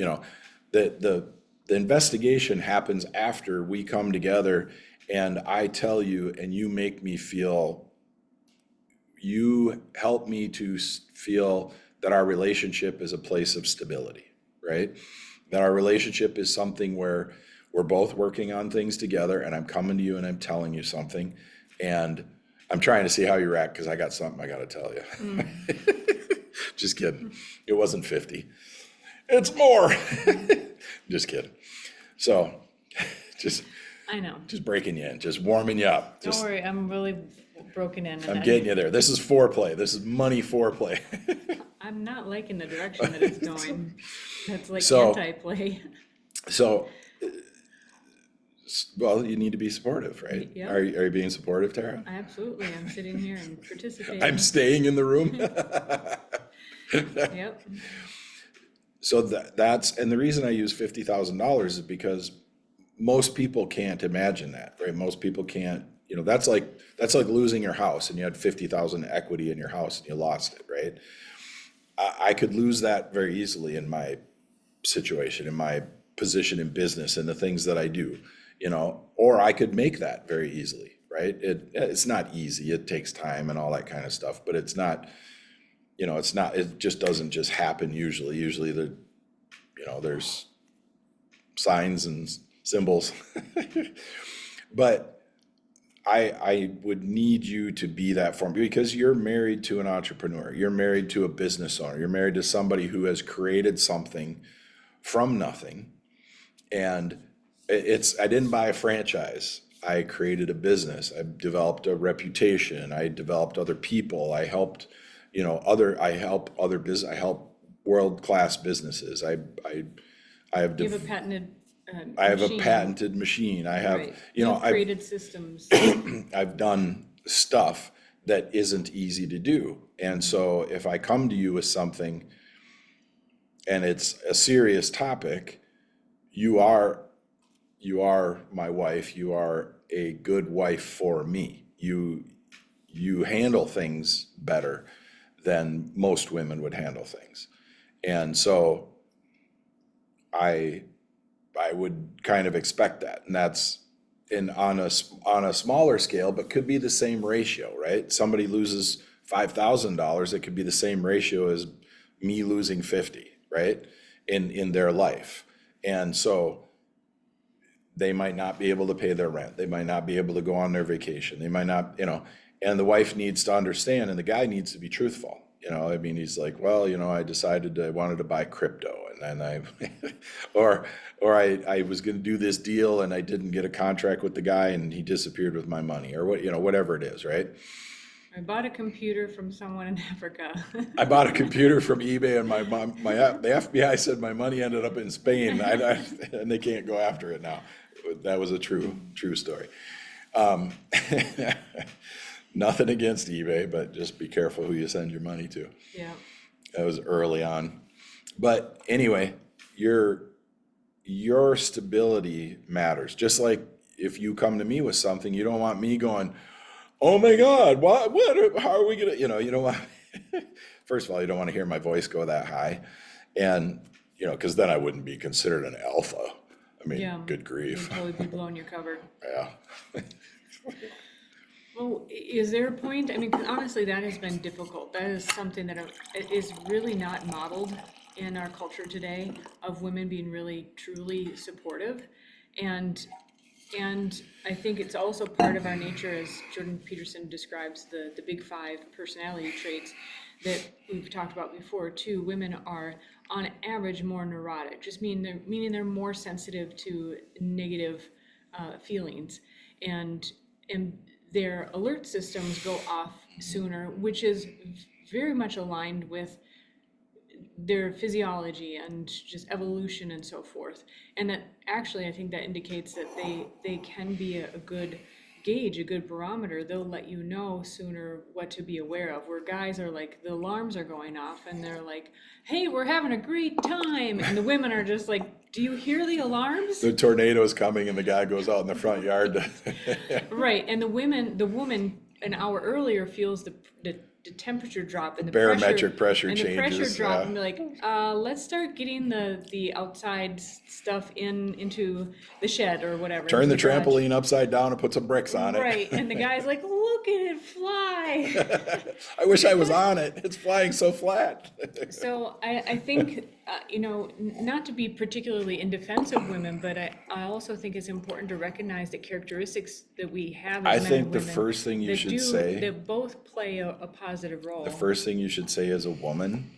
the investigation happens after we come together and I tell you, and you make me feel, you help me to feel that our relationship is a place of stability, right? That our relationship is something where we're both working on things together, and I'm coming to you and I'm telling you something, and I'm trying to see how you react, because I got something I got to tell you. Just kidding. It wasn't 50. It's more. Just kidding. So I know. just breaking you in, just warming you up. Don't worry, I'm really broken in. I'm getting you there. This is foreplay. This is money foreplay. I'm not liking the direction that it's going. That's like So- anti-play. So, well, you need to be supportive, right? Yeah. Are you being supportive, Tara? Absolutely, I'm sitting here and participating. I'm staying in the room. Yep. So that's, and the reason I use $50,000 is because most people can't imagine that, right? Most people can't, that's like losing your house and you had 50,000 equity in your house and you lost it, right? I could lose that very easily in my situation, in my position in business and the things that I do, or I could make that very easily, right? It's not easy. It takes time and all that kind of stuff, but it's not, it just doesn't just happen usually. Usually there's signs and symbols. But I would need you to be that for me, because you're married to an entrepreneur. You're married to a business owner. You're married to somebody who has created something from nothing. And I didn't buy a franchise. I created a business. I developed a reputation. I developed other people. I helped, I help world-class businesses. I have You have a patented I have a machine. patented machine. I have, Right. I've created systems. I've done stuff that isn't easy to do. And so if I come to you with something and it's a serious topic, you are my wife. You are a good wife for me. You handle things better than most women would handle things. And so I would kind of expect that. And that's on a smaller scale, but could be the same ratio, right? Somebody loses $5,000, it could be the same ratio as me losing 50, right? In their life. And so they might not be able to pay their rent. They might not be able to go on their vacation. They might not, and the wife needs to understand, and the guy needs to be truthful. He's like, well, I decided I wanted to buy crypto, and then I was going to do this deal and I didn't get a contract with the guy and he disappeared with my money, or whatever it is, right? I bought a computer from someone in Africa. I bought a computer from eBay, and the FBI said my money ended up in Spain, and they can't go after it now. That was a true story. Nothing against eBay, but just be careful who you send your money to. Yeah. That was early on. But anyway, you're your stability matters. Just like if you come to me with something, you don't want me going, oh my God, how are we gonna, you don't want, first of all, you don't want to hear my voice go that high. And, because then I wouldn't be considered an alpha. I mean, Yeah, good you'd grief. totally be blowing your cover. Yeah. Well, is there a point, I mean, 'cause honestly, that has been difficult. That is something that is really not modeled in our culture today, of women being really, truly supportive. And, and I think it's also part of our nature, as Jordan Peterson describes the big five personality traits that we've talked about before too. Women are on average more neurotic, just meaning they're more sensitive to negative feelings, and their alert systems go off sooner, which is very much aligned with their physiology and just evolution and so forth. And that actually, I think that indicates that they can be a good gauge, a good barometer. They'll let you know sooner what to be aware of. Where guys are like, the alarms are going off and they're like, hey, we're having a great time. And the women are just like, do you hear the alarms? The tornado's coming and the guy goes out in the front yard. Right. And the woman an hour earlier feels the temperature drop and the Barometric pressure and the pressure changes, drop, yeah. and be like, let's start getting the outside stuff into the shed or whatever. Turn into the garage. trampoline upside down and put some bricks on it. Right, and the guy's like, look at it fly. I wish I was on it. It's flying so flat. So I think, not to be particularly in defense of women, but I also think it's important to recognize the characteristics that we have I as men think and the women first thing you should say, that both play a positive role. the first thing you should say as a woman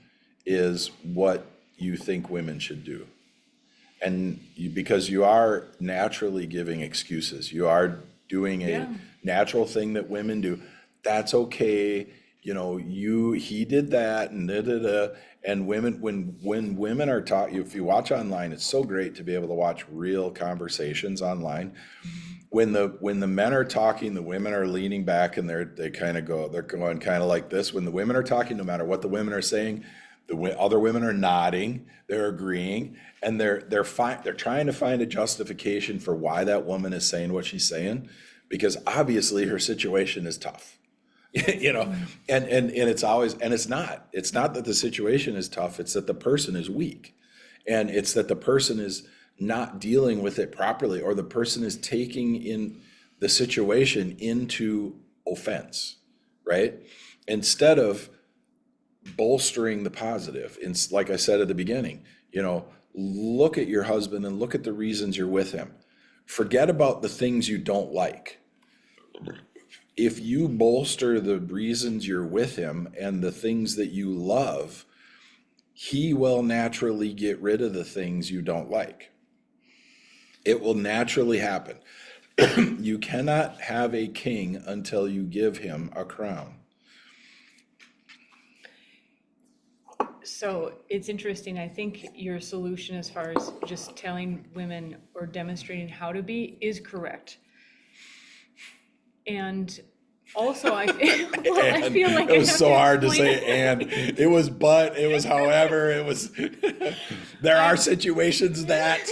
is what you think women should do. And because you are naturally giving excuses, you are doing a Yeah. natural thing that women do. That's okay. He did that and da da da. And women, when women are taught, if you watch online, it's so great to be able to watch real conversations online. When the men are talking, the women are leaning back and they're going kind of like this. When the women are talking, no matter what the women are saying, the other women are nodding, they're agreeing, and they're trying to find a justification for why that woman is saying what she's saying, because obviously her situation is tough. And it's always, and it's not that the situation is tough, it's that the person is weak. And it's that the person is not dealing with it properly, or the person is taking in the situation into offense, right? Instead of bolstering the positive. And like I said at the beginning, look at your husband and look at the reasons you're with him. Forget about the things you don't like. If you bolster the reasons you're with him and the things that you love, he will naturally get rid of the things you don't like. It will naturally happen. You cannot have a king until you give him a crown. So it's interesting. I think your solution, as far as just telling women or demonstrating how to be, is correct. And also, I feel like it was I have so to hard to explain say, and it was, but it was, however, it was. There are situations that.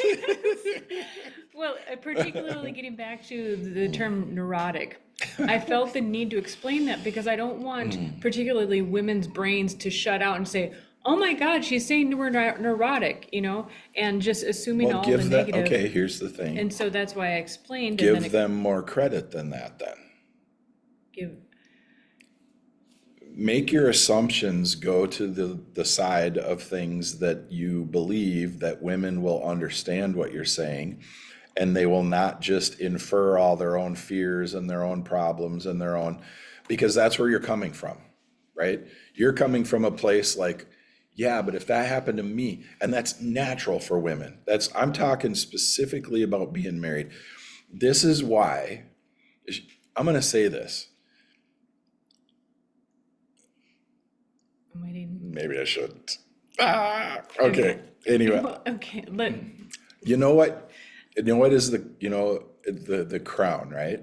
Well, particularly getting back to the term neurotic, I felt the need to explain that because I don't want particularly women's brains to shut out and say, oh my God, she's saying we're neurotic, and just assuming all the negative. Okay, here's the thing. And so that's why I explained. Give them more credit than that then. Make your assumptions go to the side of things that you believe that women will understand what you're saying, and they will not just infer all their own fears and their own problems and their own, because that's where you're coming from, right? You're coming from a place like, yeah, but if that happened to me, and that's natural for women. I'm talking specifically about being married. This is why, I'm going to say this. I'm waiting. Maybe I shouldn't. Okay. Anyway. Okay, but You know what? Is the crown, right?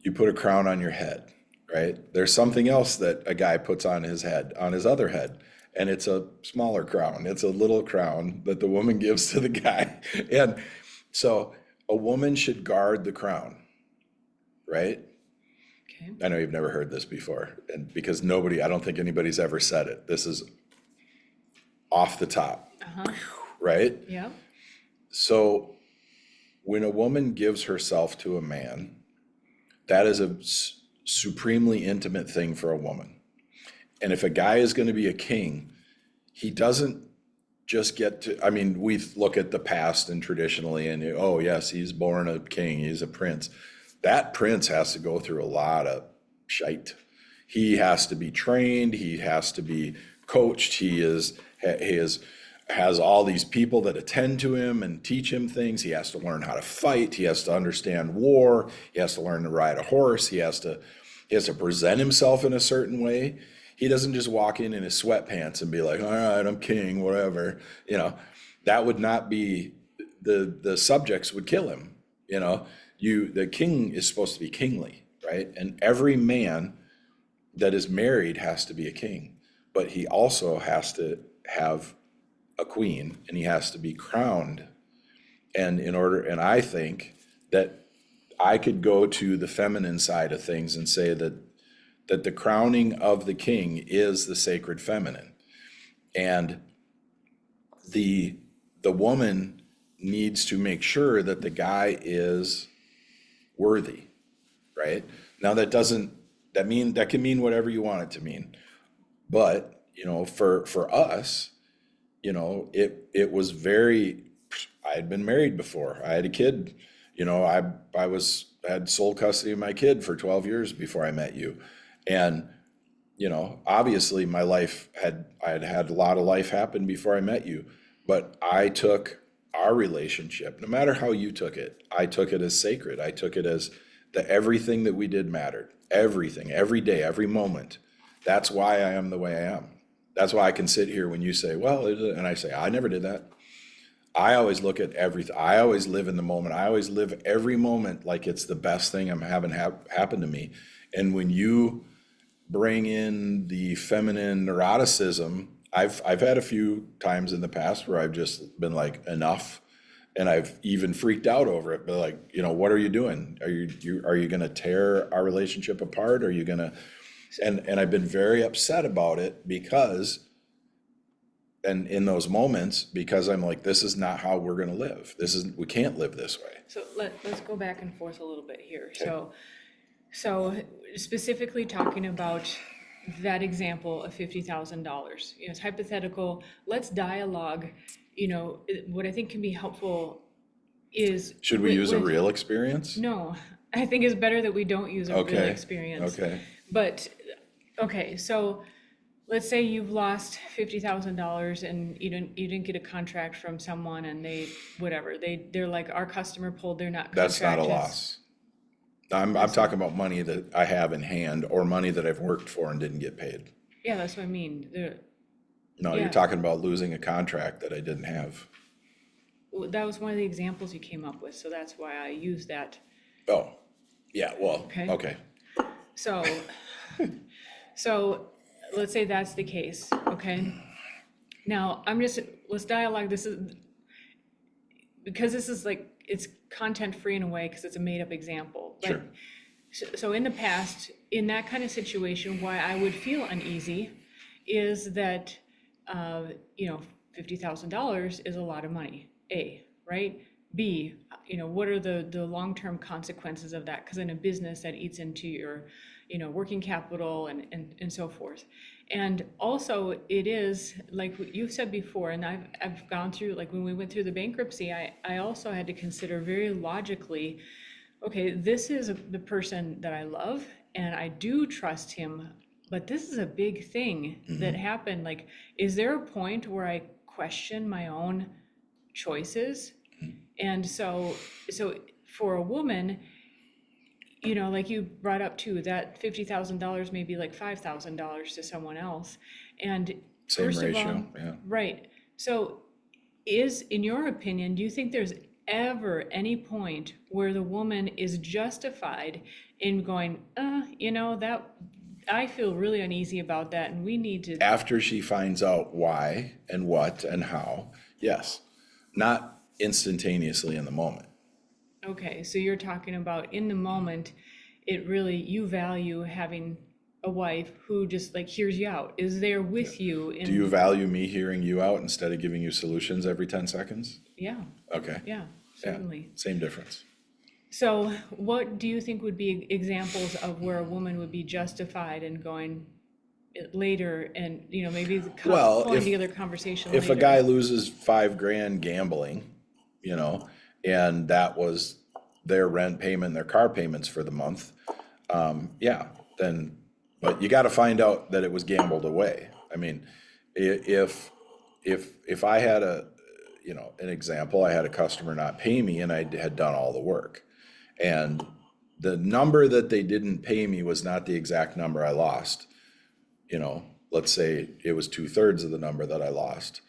You put a crown on your head, right? There's something else that a guy puts on his head, on his other head, and it's a smaller crown. It's a little crown that the woman gives to the guy. And so a woman should guard the crown, right? Okay. I know you've never heard this before, and because I don't think anybody's ever said it. This is off the top, right? Yeah. So when a woman gives herself to a man, that is a supremely intimate thing for a woman. And if a guy is going to be a king, he doesn't just get to, I mean, we look at the past and traditionally, and oh, yes, he's born a king, he's a prince. That prince has to go through a lot of shite. He has to be trained, he has to be coached, he has all these people that attend to him and teach him things. He has to learn how to fight, he has to understand war, he has to learn to ride a horse, he has to present himself in a certain way. He doesn't just walk in his sweatpants and be like, all right, I'm king, whatever. That would not be, the subjects would kill him. The king is supposed to be kingly, right? And every man that is married has to be a king, but he also has to have a queen, and he has to be crowned. And I think that I could go to the feminine side of things and say that the crowning of the king is the sacred feminine. And the woman needs to make sure that the guy is worthy, right? Now that can mean whatever you want it to mean. But, for us, it was I had been married before. I had a kid, I had sole custody of my kid for 12 years before I met you. And, obviously my life I had a lot of life happen before I met you, but I took our relationship, no matter how you took it, I took it as sacred. I took it as everything that we did mattered. Everything, every day, every moment. That's why I am the way I am. That's why I can sit here when you say, well, and I say, I never did that. I always look at everything. I always live in the moment. I always live every moment like it's the best thing I'm having happen to me. And when you bring in the feminine neuroticism, I've had a few times in the past where I've just been like, enough. And I've even freaked out over it, but like, what are you doing? Are you going to tear our relationship apart? Are you going to, and I've been very upset about it because, and in those moments, because I'm like, this is not how we're going to live. We can't live this way. So let's go back and forth a little bit here. Okay. So specifically talking about that example of $50,000, it's hypothetical. Let's dialogue. What I think can be helpful is. Should we use a real experience? No, I think it's better that we don't use a real experience. Okay. But, okay, so let's say you've lost $50,000 and you didn't get a contract from someone and they're like, our customer pulled their not contract. That's not a loss. I'm talking about money that I have in hand or money that I've worked for and didn't get paid. Yeah, that's what I mean. No, Yeah. You're talking about losing a contract that I didn't have. Well, that was one of the examples you came up with, so that's why I used that. Oh, yeah, well, okay. So, let's say that's the case, okay? Now, let's dialogue. Because this is like, it's content free in a way because it's a made up example. But, Sure. So in the past, in that kind of situation, why I would feel uneasy is that, $50,000 is a lot of money, A, right? B, what are the long-term consequences of that? Because in a business that eats into your, working capital and so forth. And also it is like you've said before, and I've gone through, like when we went through the bankruptcy, I also had to consider very logically, okay, this is the person that I love and I do trust him, but this is a big thing that happened. Like, is there a point where I question my own choices? And so for a woman, like you brought up too, that $50,000 may be like $5,000 to someone else. And Same first ratio, of all, yeah. right. So in your opinion, do you think there's ever any point where the woman is justified in going, that I feel really uneasy about that, and we need to, After she finds out why and what and how, yes, not instantaneously in the moment. okay, so you're talking about in the moment, it really, you value having a wife who just like hears you out, is there with you Do you in, value me hearing you out instead of giving you solutions every 10 seconds? yeah, Okay. yeah, Yeah, certainly. same difference. So what do you think would be examples of where a woman would be justified in going later and, maybe Well, pulling together conversation if a guy later? loses 5 grand gambling, and that was their rent payment, their car payments for the month, yeah, then, but you got to find out that it was gambled away. I mean, if I had an example, I had a customer not pay me and I had done all the work, and the number that they didn't pay me was not the exact number I lost. Let's say it was 2/3 of the number that I lost.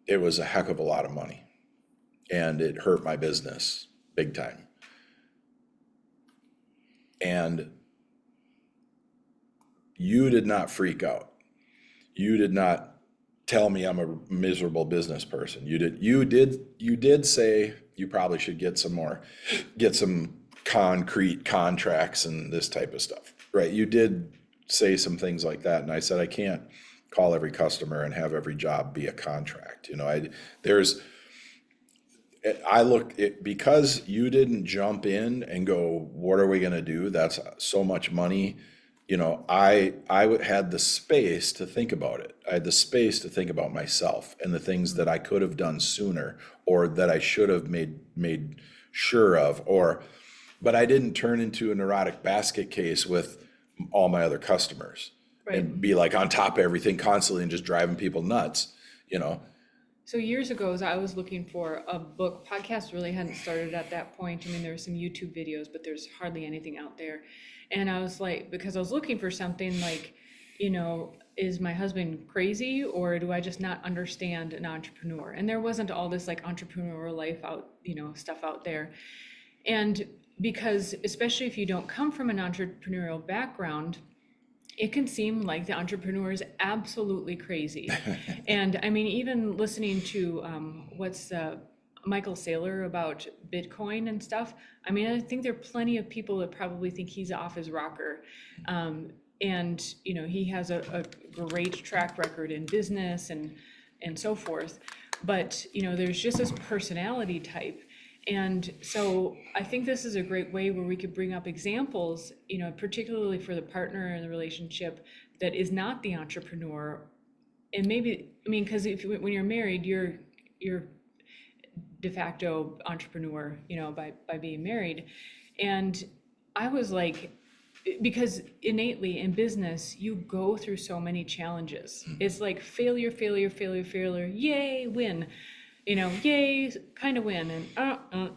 It was a heck of a lot of money, and it hurt my business big time. And you did not freak out. You did not tell me I'm a miserable business person. You did say you probably should get some concrete contracts and this type of stuff, right? You did say some things like that, and I said I can't call every customer and have every job be a contract. Because you didn't jump in and go, what are we going to do? That's so much money. I had the space to think about it. I had the space to think about myself and the things that I could have done sooner, or that I should have made sure of, but I didn't turn into a neurotic basket case with all my other customers Right. and be like on top of everything constantly and just driving people nuts. So years ago, as I was looking for a book, podcast really hadn't started at that point. I mean, there were some YouTube videos, but there's hardly anything out there. And I was like, because I was looking for something like, is my husband crazy, or do I just not understand an entrepreneur? And there wasn't all this like entrepreneur life out, stuff out there. And because especially if you don't come from an entrepreneurial background, it can seem like the entrepreneur is absolutely crazy. And I mean, even listening to what's Michael Saylor about Bitcoin and stuff, I mean, I think there are plenty of people that probably think he's off his rocker. And, he has a great track record in business and so forth. But, there's just this personality type. And so I think this is a great way where we could bring up examples, particularly for the partner in the relationship that is not the entrepreneur. And maybe, I mean, because when you're married, you're de facto entrepreneur, by being married. And I was like, because innately in business, you go through so many challenges. It's like failure, failure, failure, failure, yay, win. Yay, kind of win, and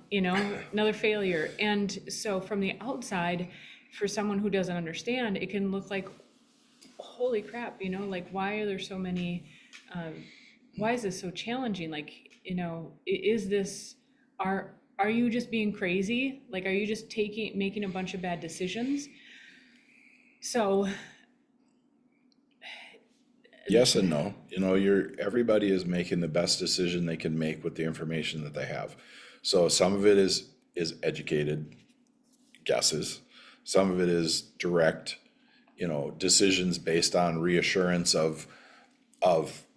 another failure. And so from the outside, for someone who doesn't understand, it can look like, holy crap, like why are there so many, why is this so challenging? Like, is this, are you just being crazy? Like, are you just making a bunch of bad decisions? So Yes and no. Everybody is making the best decision they can make with the information that they have. So some of it is educated guesses. Some of it is direct, decisions based on reassurance of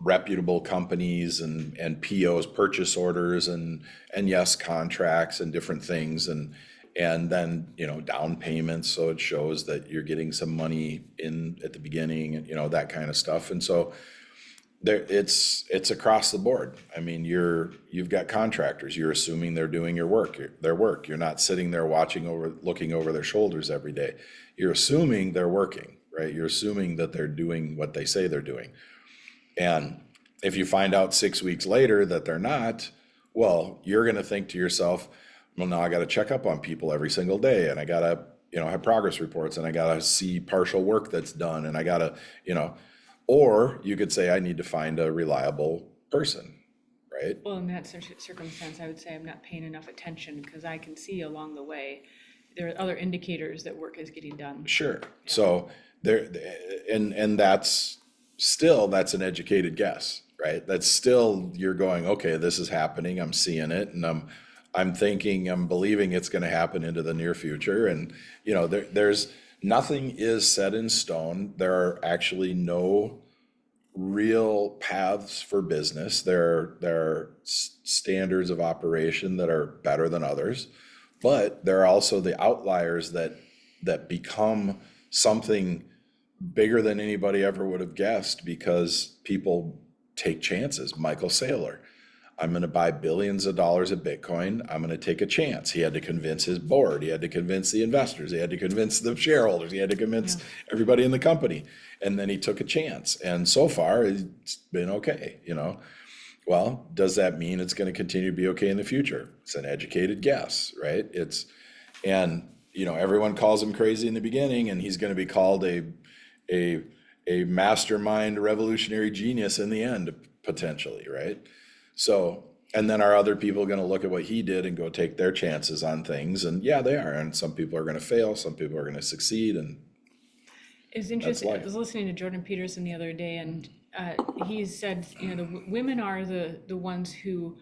reputable companies and POs, purchase orders, and yes, contracts and different things, and then down payments, so it shows that you're getting some money in at the beginning, and that kind of stuff. And so it's across the board. I mean, you've got contractors. You're assuming they're doing their work. You're not sitting there looking over their shoulders every day. You're assuming they're working, right? You're assuming that they're doing what they say they're doing. And if you find out 6 weeks later that they're not, well, you're going to think to yourself, well, now I got to check up on people every single day, and I got to, have progress reports, and I got to see partial work that's done, and I got to, or you could say, I need to find a reliable person, right? well, in that circumstance, I would say I'm not paying enough attention because I can see along the way there are other indicators that work is getting done. Sure. So there, and that's still, that's an educated guess, right? That's still, you're going, okay, this is happening, I'm seeing it, and I'm thinking, I'm believing it's gonna happen into the near future, and, there's, nothing is set in stone. There are actually no real paths for business. There are standards of operation that are better than others, but there are also the outliers that become something bigger than anybody ever would have guessed because people take chances. Michael Saylor, I'm going to buy billions of dollars of Bitcoin. I'm going to take a chance. He had to convince his board. He had to convince the investors. He had to convince the shareholders. He had to convince everybody in the company. And then he took a chance. And so far, it's been okay, Well, does that mean it's going to continue to be okay in the future? It's an educated guess, right? Everyone calls him crazy in the beginning, and he's going to be called a mastermind revolutionary genius in the end, potentially, right? So, and then are other people going to look at what he did and go take their chances on things? And yeah, they are. And some people are going to fail, some people are going to succeed, and It's interesting. I was listening to Jordan Peterson the other day, and he said, the women are the ones who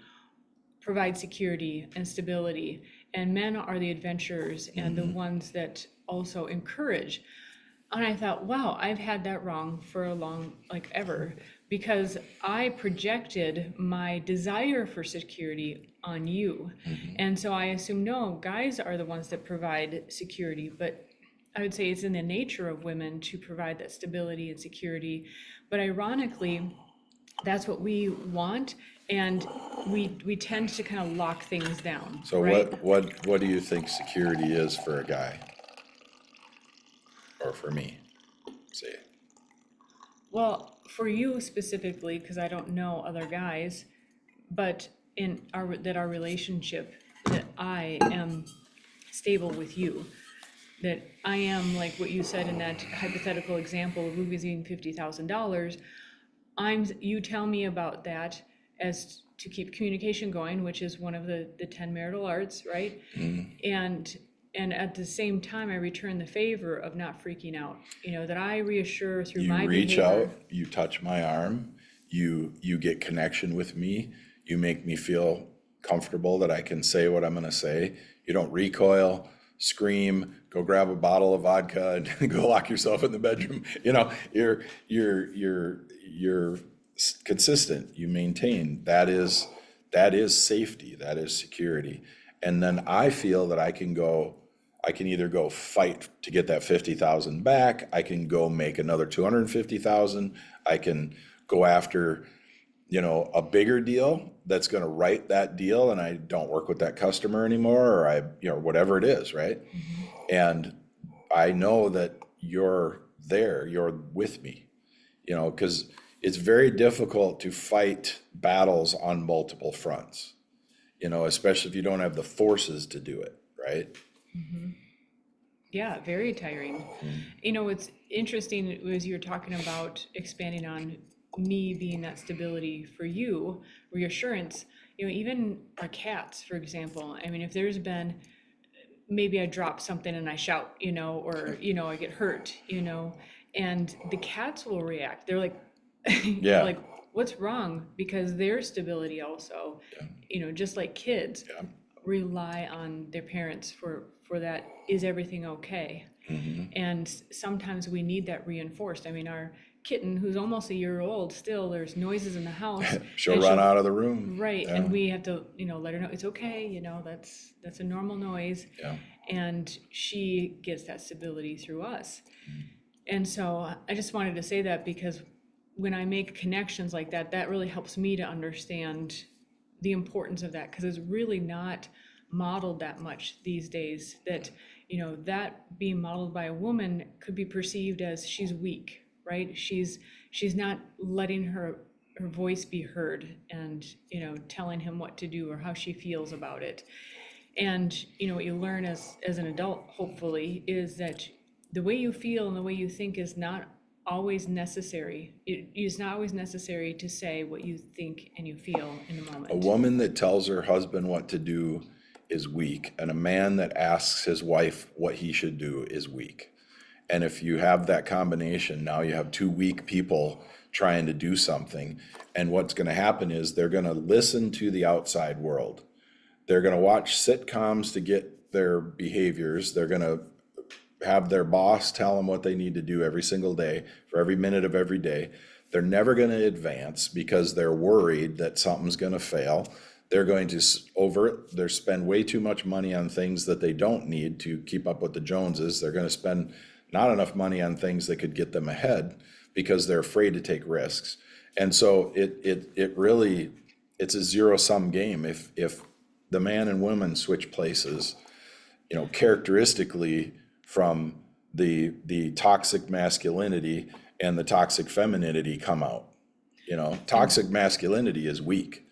provide security and stability, and men are the adventurers and the ones that also encourage. And I thought, wow, I've had that wrong for a long, ever, because I projected my desire for security on you. And so I assume, no, guys are the ones that provide security, but I would say it's in the nature of women to provide that stability and security. But ironically, that's what we want, and we tend to kind of lock things down. So right? what do you think security is for a guy? Or for me, say? Well, for you specifically, because I don't know other guys, but our relationship, that I am stable with you, that I am like what you said in that hypothetical example of losing $50,000. You tell me about that as to keep communication going, which is one of the 10 marital arts, right? And at the same time, I return the favor of not freaking out, that I reassure through my You reach behavior. out, you touch my arm, you get connection with me, you make me feel comfortable that I can say what I'm going to say. You don't recoil, scream, go grab a bottle of vodka and go lock yourself in the bedroom. You're consistent. You maintain. That is safety. That is security. And then I feel that I can either go fight to get that 50,000 back. I can go make another 250,000. I can go after, a bigger deal that's going to write that deal, and I don't work with that customer anymore, or whatever it is, right? And I know that you're there, you're with me, because it's very difficult to fight battles on multiple fronts, especially if you don't have the forces to do it, right? Yeah, very tiring. What's interesting was you were talking about expanding on me being that stability for you, reassurance. Even our cats, for example. I mean, if there's been, maybe I drop something and I shout, or I get hurt, and the cats will react. They're like, Yeah. like, what's wrong? Because their stability also, just like kids, rely on their parents for that. Is everything okay? And sometimes we need that reinforced. I mean, our kitten, who's almost a year old, still there's noises in the house. She'll run out of the room. Right, Yeah. and we have to, let her know it's okay. That's a normal noise. Yeah. And she gets that stability through us. And so I just wanted to say that, because when I make connections like that, that really helps me to understand the importance of that, because it's really not modeled that much these days. That that being modeled by a woman could be perceived as she's weak, right? She's not letting her voice be heard, and telling him what to do or how she feels about it. And what you learn as an adult, hopefully, is that the way you feel and the way you think is not always necessary. It is not always necessary to say what you think and you feel in the moment. A woman that tells her husband what to do is weak, and a man that asks his wife what he should do is weak. And if you have that combination, now you have two weak people trying to do something. And what's going to happen is they're going to listen to the outside world. They're going to watch sitcoms to get their behaviors. They're going to have their boss tell them what they need to do every single day for every minute of every day. They're never going to advance because they're worried that something's going to fail. They're going to they spend way too much money on things that they don't need to keep up with the Joneses. They're going to spend not enough money on things that could get them ahead because they're afraid to take risks. And so it really, it's a zero-sum game. If the man and woman switch places, characteristically from the toxic masculinity and the toxic femininity come out. Toxic masculinity is weak.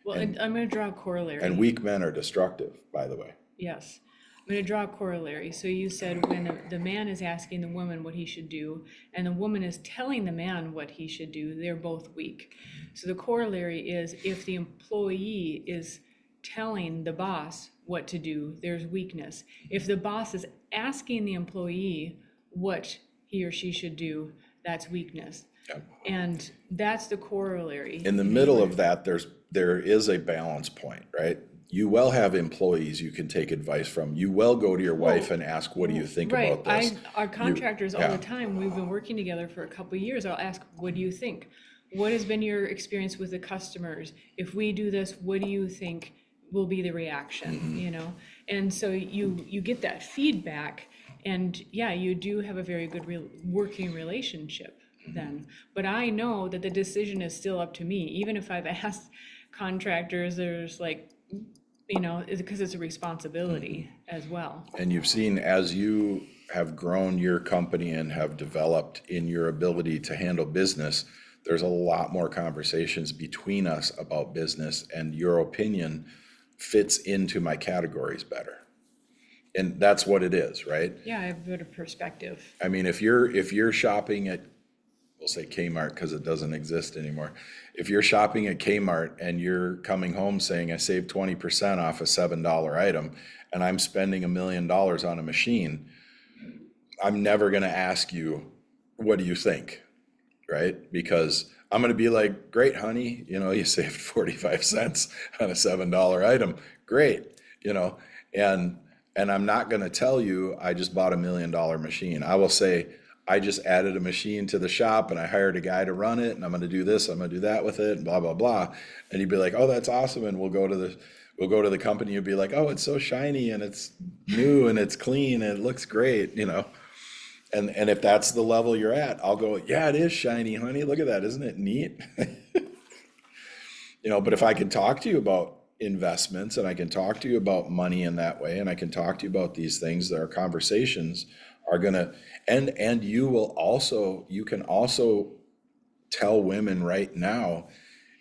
Well, and I'm going to draw a corollary. And weak men are destructive, by the way. Yes. I'm going to draw a corollary. So you said when the man is asking the woman what he should do, and the woman is telling the man what he should do, they're both weak. So the corollary is if the employee is telling the boss what to do, there's weakness. If the boss is asking the employee what he or she should do, that's weakness. Yep. And that's the corollary. In the middle of that, there is a balance point, right? You will have employees you can take advice from. You will go to your wife and ask, what do you think about this? Our contractors all the time, we've been working together for a couple of years. I'll ask, what do you think? What has been your experience with the customers? If we do this, what do you think will be the reaction, And so you get that feedback, and yeah, you do have a very good working relationship then. But I know that the decision is still up to me, even if I've asked contractors, there's because it's a responsibility as well. And you've seen, as you have grown your company and have developed in your ability to handle business, there's a lot more conversations between us about business, and your opinion fits into my categories better. And that's what it is, right? Yeah, I have a bit of perspective. I mean, if you're shopping at, we'll say Kmart because it doesn't exist anymore. If you're shopping at Kmart and you're coming home saying I saved 20% off a $7 item and I'm spending $1 million on a machine, I'm never going to ask you, what do you think? Right? Because I'm going to be like, great, honey, you saved 45 cents on a $7 item. Great. And I'm not going to tell you I just bought $1 million machine. I will say, I just added a machine to the shop and I hired a guy to run it, and I'm going to do this, I'm going to do that with it, and blah, blah, blah. And you'd be like, oh, that's awesome. And we'll go to the company. You'd be like, oh, it's so shiny and it's new and it's clean and it looks great, And if that's the level you're at, I'll go, yeah, it is shiny, honey. Look at that. Isn't it neat? But if I can talk to you about investments and I can talk to you about money in that way, and I can talk to you about these things, that our conversations are gonna, and you can also tell women right now,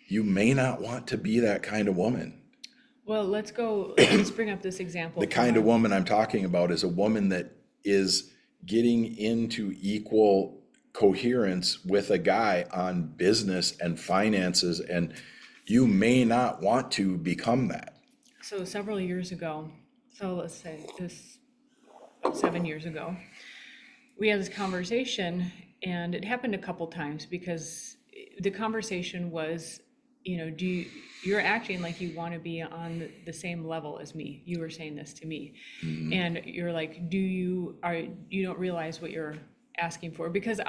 you may not want to be that kind of woman. Well, let's bring up this example. The kind of woman I'm talking about is a woman that is getting into equal coherence with a guy on business and finances, and you may not want to become that. So several years ago, let's say about 7 years ago, we had this conversation, and it happened a couple times because the conversation was, you're acting like you want to be on the same level as me. You were saying this to me. Mm-hmm. And you're like, you don't realize what you're asking for, because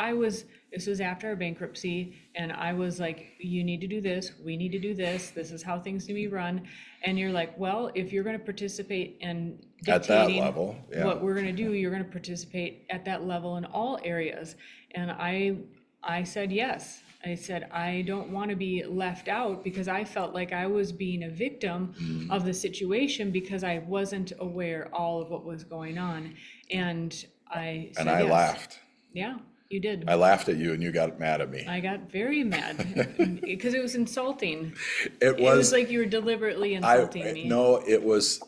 this was after our bankruptcy, and I was like, you need to do this, we need to do this is how things need to be run. And you're like, well, if you're going to participate in dictating at that level, yeah, what we're going to do, you're going to participate at that level in all areas. And I said yes. I said, I don't want to be left out, because I felt like I was being a victim of the situation because I wasn't aware all of what was going on. And I said I yes. laughed. Yeah, you did. I laughed at you and you got mad at me. I got very mad because it was insulting. It was like you were deliberately insulting me. No, it was,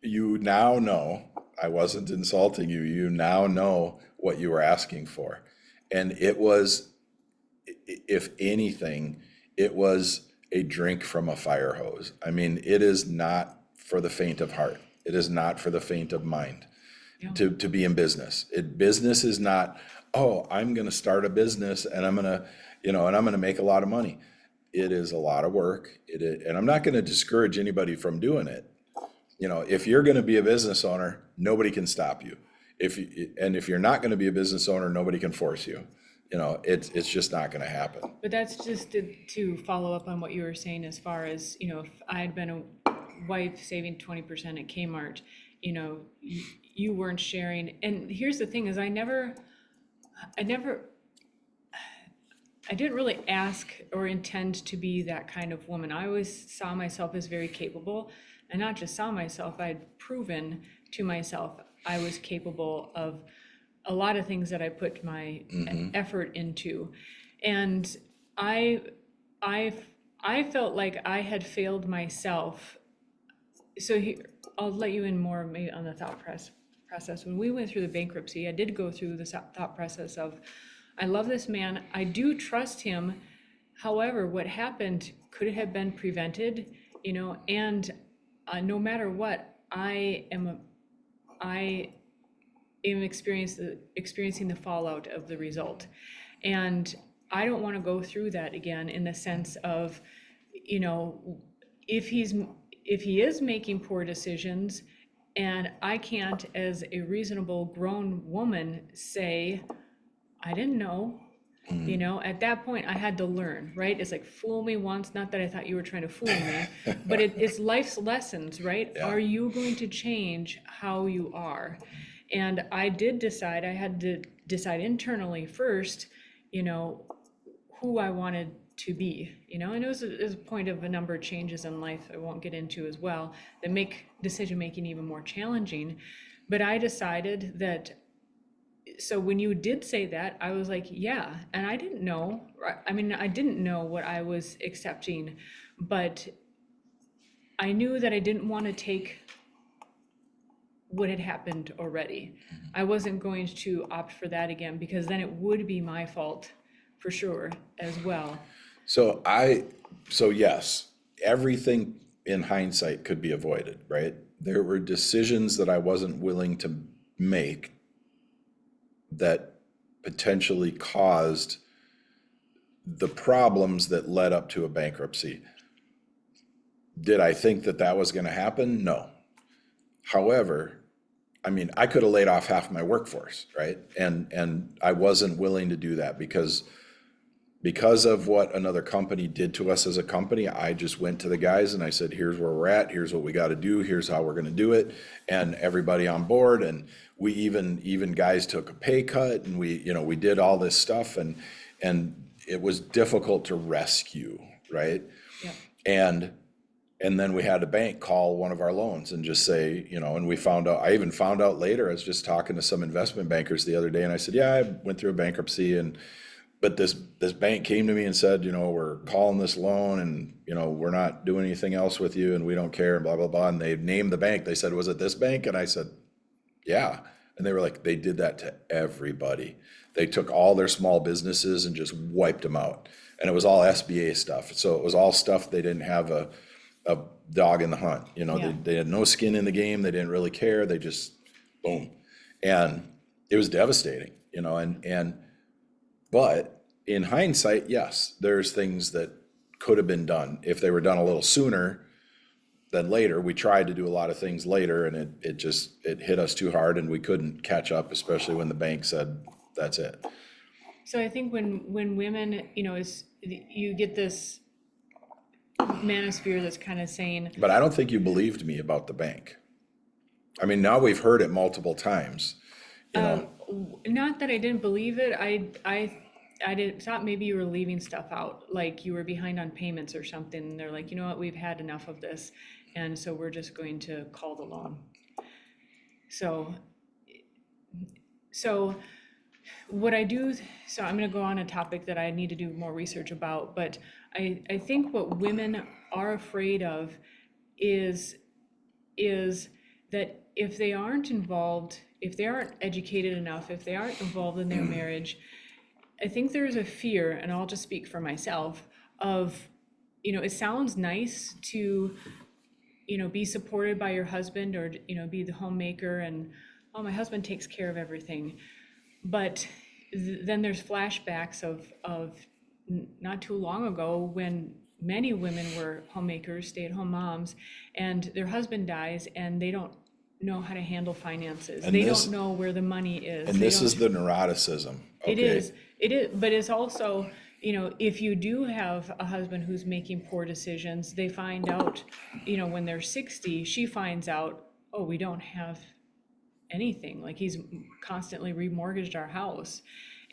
you now know, I wasn't insulting you. You now know what you were asking for. And it was, if anything, it was a drink from a fire hose. I mean, it is not for the faint of heart. It is not for the faint of mind. to be in business. Business is not, oh, I'm going to start a business and I'm going to, and I'm going to make a lot of money. It is a lot of work. And I'm not going to discourage anybody from doing it. If you're going to be a business owner, nobody can stop you. If you're not going to be a business owner, nobody can force you. It's just not going to happen. But that's just to follow up on what you were saying as far as, if I had been a wife saving 20% at Kmart, you weren't sharing. And here's the thing is I didn't really ask or intend to be that kind of woman. I always saw myself as very capable, and not just saw myself, I'd proven to myself I was capable of a lot of things that I put my effort into. And I felt like I had failed myself. So I'll let you in more maybe on the thought process. When we went through the bankruptcy, I did go through the thought process of, I love this man, I do trust him. However, what happened could have been prevented, and no matter what, I am experiencing the fallout of the result. And I don't want to go through that again, in the sense of, if he is making poor decisions and I can't, as a reasonable grown woman, say, I didn't know. At that point I had to learn, right? It's like, fool me once, not that I thought you were trying to fool me, but it's life's lessons, right? Yeah. Are you going to change how you are? And I did decide, I had to decide internally first, who I wanted to be, and it was a point of a number of changes in life I won't get into as well, that make decision making even more challenging. But I decided that, so when you did say that, I was like, yeah. And I didn't know, I didn't know what I was accepting, but I knew that I didn't want to take what had happened already. I wasn't going to opt for that again, because then it would be my fault for sure as well. So yes, everything in hindsight could be avoided, right? There were decisions that I wasn't willing to make that potentially caused the problems that led up to a bankruptcy. Did I think that was going to happen? No. However, I could have laid off half my workforce, right? And I wasn't willing to do that because of what another company did to us as a company. I just went to the guys and I said, here's where we're at, here's what we got to do, here's how we're going to do it, and everybody on board. And we even guys took a pay cut, and we did all this stuff, and it was difficult to rescue, right? Yeah. And then we had a bank call one of our loans and just say, and we found out, I even found out later, I was just talking to some investment bankers the other day, and I said, yeah, I went through a bankruptcy, but this bank came to me and said, we're calling this loan, and, we're not doing anything else with you, and we don't care, and blah, blah, blah. And they named the bank. They said, was it this bank? And I said, yeah. And they were like, they did that to everybody. They took all their small businesses and just wiped them out. And it was all SBA stuff. So it was all stuff they didn't have a dog in the hunt. Yeah. They had no skin in the game. They didn't really care. They just, boom. And it was devastating, but in hindsight, yes, there's things that could have been done. If they were done a little sooner than later. We tried to do a lot of things later, and it hit us too hard, and we couldn't catch up, especially when the bank said, that's it. So I think when women, you get this manosphere that's kind of saying. But I don't think you believed me about the bank. Now we've heard it multiple times. Not that I didn't believe it. I thought maybe you were leaving stuff out, like you were behind on payments or something. And they're like, you know what, we've had enough of this, and so we're just going to call the loan. So what I do, so I'm going to go on a topic that I need to do more research about, but I think what women are afraid of is that if they aren't involved, if they aren't educated enough, if they aren't involved in their marriage, I think there's a fear, and I'll just speak for myself, of, it sounds nice to, be supported by your husband, or, be the homemaker and oh, my husband takes care of everything. But then there's flashbacks of not too long ago when many women were homemakers, stay-at-home moms, and their husband dies and they don't know how to handle finances. And They this- don't know where the money is. And They this is don't- the neuroticism, It okay? is, but it's also, if you do have a husband who's making poor decisions, they find out, when they're 60, she finds out, oh, we don't have anything, like he's constantly remortgaged our house.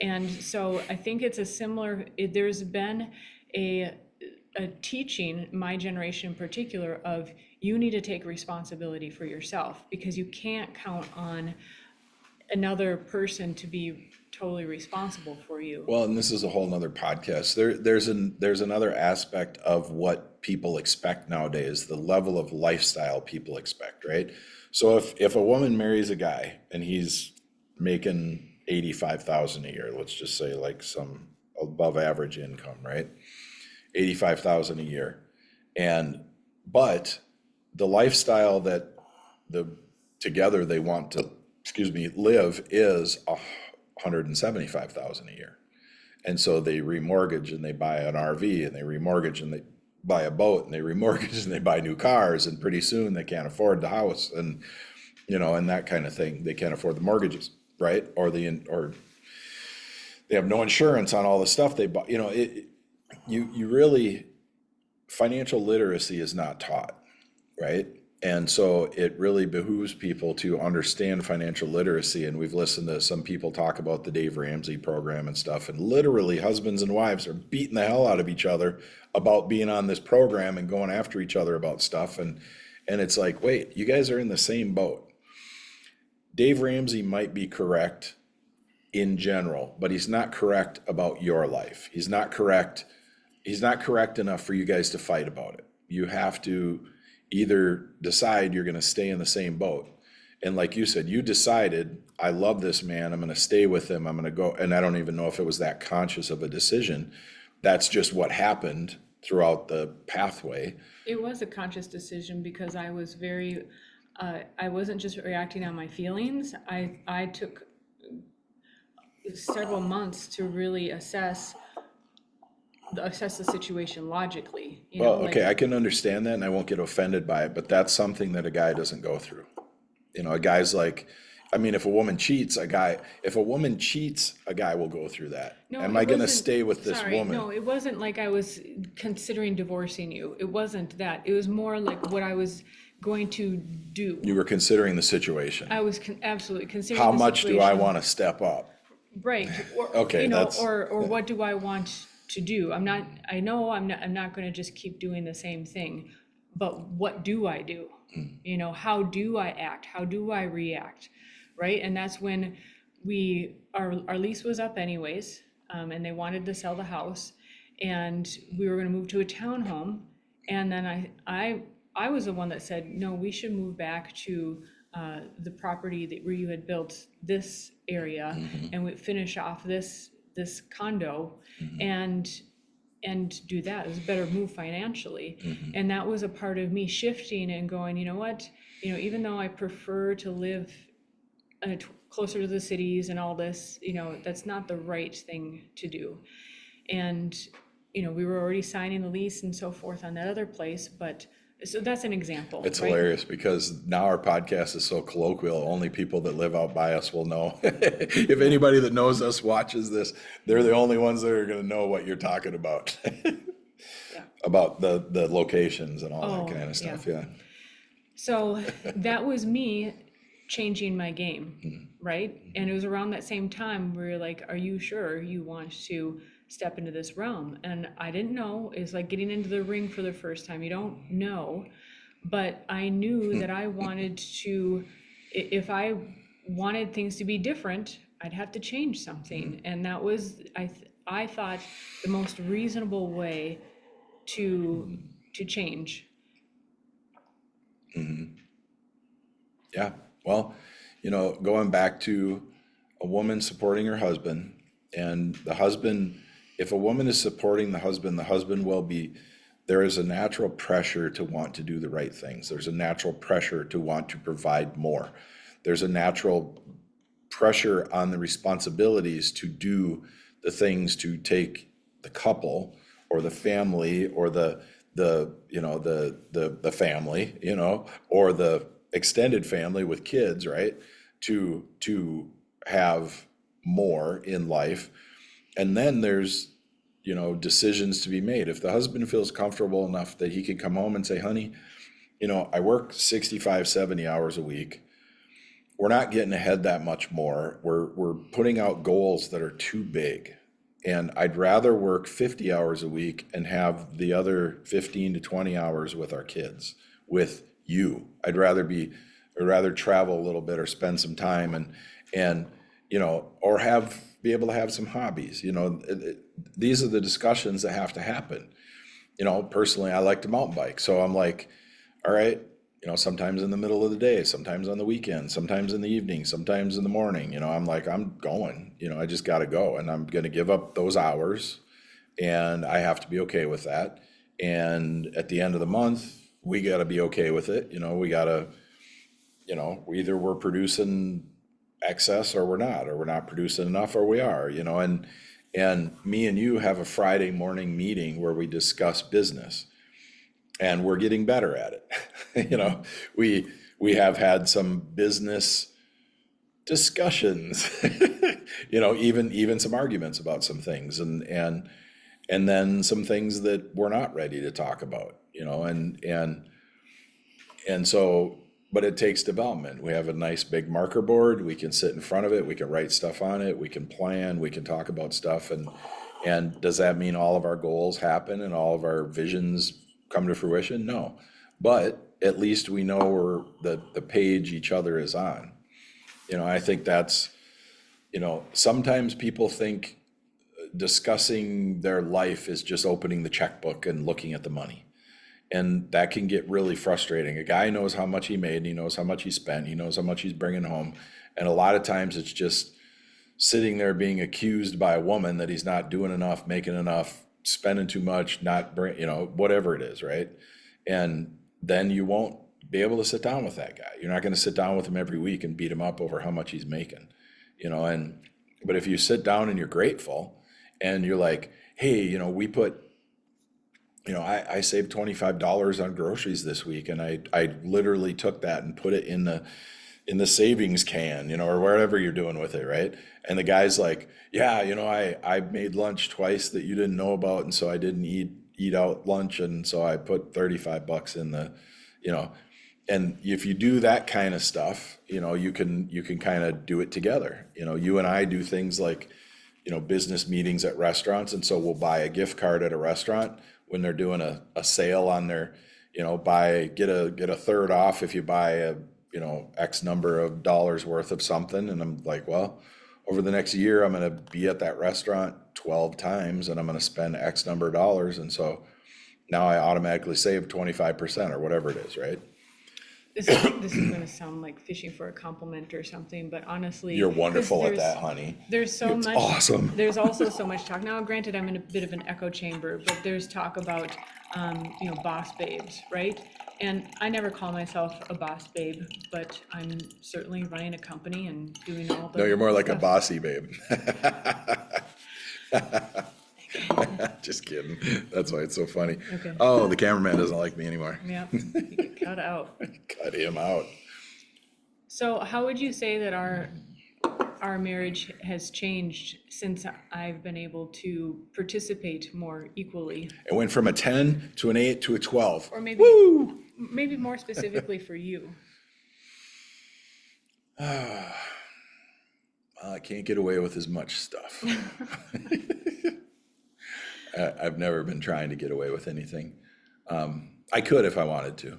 And so I think it's a similar, there's been a teaching, my generation in particular, of you need to take responsibility for yourself because you can't count on another person to be totally responsible for you. Well, and this is a whole nother podcast. There's another aspect of what people expect nowadays, the level of lifestyle people expect, right? So if a woman marries a guy and he's making 85,000 a year, let's just say like some above average income, right? 85,000 a year. But the lifestyle that together they want to, live is 175,000 a year. And so they remortgage and they buy an RV and they remortgage and they buy a boat and they remortgage and they buy new cars, and pretty soon they can't afford the house and and that kind of thing. They can't afford the mortgages, right? Or they have no insurance on all the stuff they buy. You really, financial literacy is not taught, right? And so it really behooves people to understand financial literacy. And we've listened to some people talk about the Dave Ramsey program and stuff, and literally husbands and wives are beating the hell out of each other about being on this program and going after each other about stuff. And it's like, wait, you guys are in the same boat. Dave Ramsey might be correct in general, but he's not correct about your life. He's not correct enough for you guys to fight about it. You have to either decide you're going to stay in the same boat. And like you said, you decided, I love this man, I'm going to stay with him, I'm going to go. And I don't even know if it was that conscious of a decision. That's just what happened throughout the pathway. It was a conscious decision because I was I wasn't just reacting on my feelings. I took several months to really assess the situation logically. Well, okay, I can understand that and I won't get offended by it, but that's something that a guy doesn't go through. A guy's like, if a woman cheats, a guy will go through that. No, Am I going to wasn't- stay with this sorry, woman? No, it wasn't like I was considering divorcing you. It wasn't that. It was more like what I was going to do. You were considering the situation. I was absolutely considering How the much do I situation. want to step up? Right. Or, Okay, or what do I want to do? I'm not going to just keep doing the same thing, but what do I do? How do I act? How do I react? Right. And that's when our lease was up anyways, and they wanted to sell the house, and we were going to move to a townhome. And then I was the one that said, no, we should move back to the property where you had built this area, and we finish off this condo, and do that. It was a better move financially. And that was a part of me shifting and going, you know what, even though I prefer to live closer to the cities and all this, that's not the right thing to do. And we were already signing the lease and so forth on that other place, but so that's an example. It's right? hilarious because now our podcast is so colloquial, only people that live out by us will know. If anybody that knows us watches this, they're the only ones that are going to know what you're talking about. Yeah. About the locations and all that kind of stuff, yeah. So that was me changing my game, right? And it was around that same time where you're like, are you sure you want to step into this realm? And I didn't know. It's like getting into the ring for the first time. You don't know. But I knew that I wanted to, if I wanted things to be different, I'd have to change something. And that was, I thought, the most reasonable way to change. Yeah, well, going back to a woman supporting her husband, and the husband, if a woman is supporting the husband will be, there is a natural pressure to want to do the right things. There's a natural pressure to want to provide more. there's a natural pressure on the responsibilities to do the things to take the couple or the family or the family, or the extended family with kids, right? To have more in life. And then there's, decisions to be made. If the husband feels comfortable enough that he can come home and say, honey, I work 65, 70 hours a week. We're not getting ahead that much more. We're putting out goals that are too big. And I'd rather work 50 hours a week and have the other 15 to 20 hours with our kids, with you. I'd rather travel a little bit or spend some time and or be able to have some hobbies. These are the discussions that have to happen. Personally, I like to mountain bike. So I'm like, all right, sometimes in the middle of the day, sometimes on the weekend, sometimes in the evening, sometimes in the morning, I'm like, I'm going, I just got to go, and I'm going to give up those hours, and I have to be okay with that. And at the end of the month, we got to be okay with it. We got to, either we're producing excess or we're not producing enough or we are, and me and you have a Friday morning meeting where we discuss business. And we're getting better at it. We have had some business discussions, even some arguments about some things, and then some things that we're not ready to talk about, and so, but it takes development. We have a nice big marker board. We can sit in front of it. We can write stuff on it. We can plan. We can talk about stuff. And does that mean all of our goals happen and all of our visions come to fruition? No, but at least we know the page each other is on. I think that's, sometimes people think discussing their life is just opening the checkbook and looking at the money. And that can get really frustrating. A guy knows how much he made, and he knows how much he spent, he knows how much he's bringing home. And a lot of times it's just sitting there being accused by a woman that he's not doing enough, making enough, spending too much, not bring, whatever it is, right? And then you won't be able to sit down with that guy. You're not going to sit down with him every week and beat him up over how much he's making, but if you sit down and you're grateful and you're like, hey, we put, I saved $25 on groceries this week, and I literally took that and put it in the savings can, or wherever you're doing with it, right? And the guy's like, yeah, I made lunch twice that you didn't know about, and so I didn't eat out lunch, and so I put $35 in the, and if you do that kind of stuff, you can kind of do it together. You and I do things like, business meetings at restaurants, and so we'll buy a gift card at a restaurant when they're doing a sale on their, get a third off if you buy a, X number of dollars worth of something. And I'm like, well, over the next year, I'm going to be at that restaurant 12 times and I'm going to spend X number of dollars. And so now I automatically save 25% or whatever it is, right? This is going to sound like fishing for a compliment or something, but honestly, you're wonderful at that, honey. There's so It's much. Awesome. There's also so much talk. Now, granted, I'm in a bit of an echo chamber, but there's talk about, boss babes, right? And I never call myself a boss babe, but I'm certainly running a company and doing all the. No, you're more like a stuff. bossy babe. Just kidding. That's why it's so funny. Okay. Oh, the cameraman doesn't like me anymore. Yeah, you get cut out. Cut him out. So how would you say that our marriage has changed since I've been able to participate more equally? It went from a 10 to an 8 to a 12. Or Woo! maybe more specifically for you. I can't get away with as much stuff. I've never been trying to get away with anything. I could if I wanted to.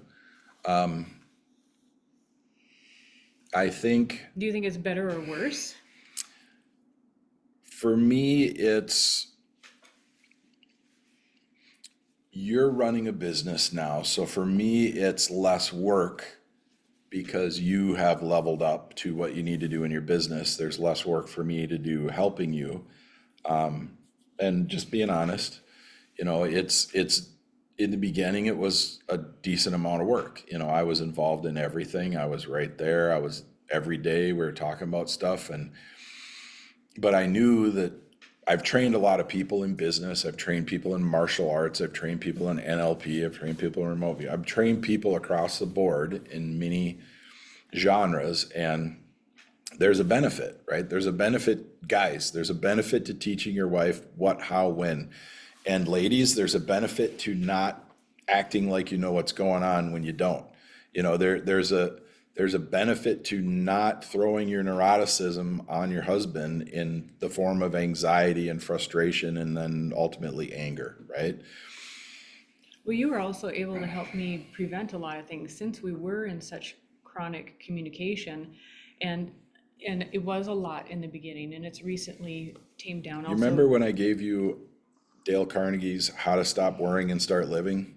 I think. Do you think it's better or worse? For me, you're running a business now. So for me, it's less work because you have leveled up to what you need to do in your business. There's less work for me to do helping you. And just being honest, it's in the beginning, it was a decent amount of work. I was involved in everything. I was right there. I was every day we were talking about stuff. But I knew that I've trained a lot of people in business. I've trained people in martial arts. I've trained people in NLP. I've trained people in remote view. I've trained people across the board in many genres, and there's a benefit, right? There's a benefit, guys. There's a benefit to teaching your wife what, how, when. And ladies, there's a benefit to not acting like you know what's going on when you don't. You know, there's a benefit to not throwing your neuroticism on your husband in the form of anxiety and frustration and then ultimately anger, right? Well, you were also able to help me prevent a lot of things since we were in such chronic communication, and it was a lot in the beginning, and it's recently tamed down. You remember when I gave you Dale Carnegie's How to Stop Worrying and Start Living?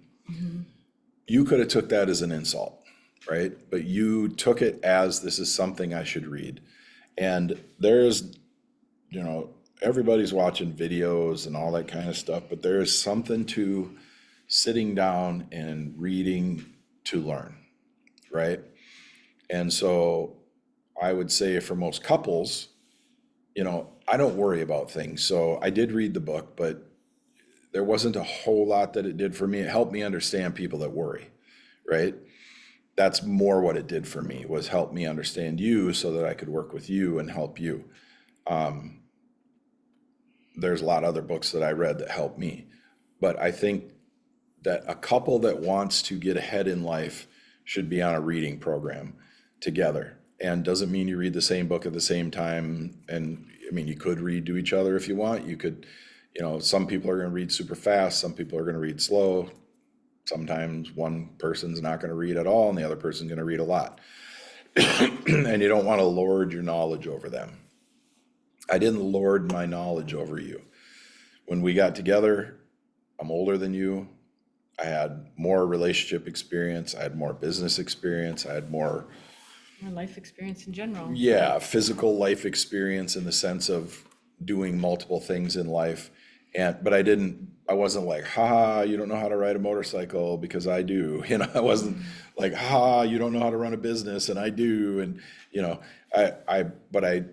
You could have took that as an insult, right? But you took it as, this is something I should read. And there's, you know, everybody's watching videos and all that kind of stuff, but there is something to sitting down and reading to learn, right? And so I would say for most couples, you know, I don't worry about things. So I did read the book, but there wasn't a whole lot that it did for me. It helped me understand people that worry, right? That's more what it did for me, was help me understand you so that I could work with you and help you. There's a lot of other books that I read that helped me. But I think that a couple that wants to get ahead in life should be on a reading program together. And doesn't mean you read the same book at the same time. And I mean, you could read to each other if you want. You could, you know, some people are going to read super fast. Some people are going to read slow. Sometimes one person's not going to read at all and the other person's going to read a lot. And you don't want to lord your knowledge over them. I didn't lord my knowledge over you. When we got together, I'm older than you. I had more relationship experience. I had more business experience. I had more life experience in general. Yeah, physical life experience in the sense of doing multiple things in life. But I wasn't like, ha, you don't know how to ride a motorcycle because I do. You know, I wasn't like, ha, you don't know how to run a business and I do. And, you know, but I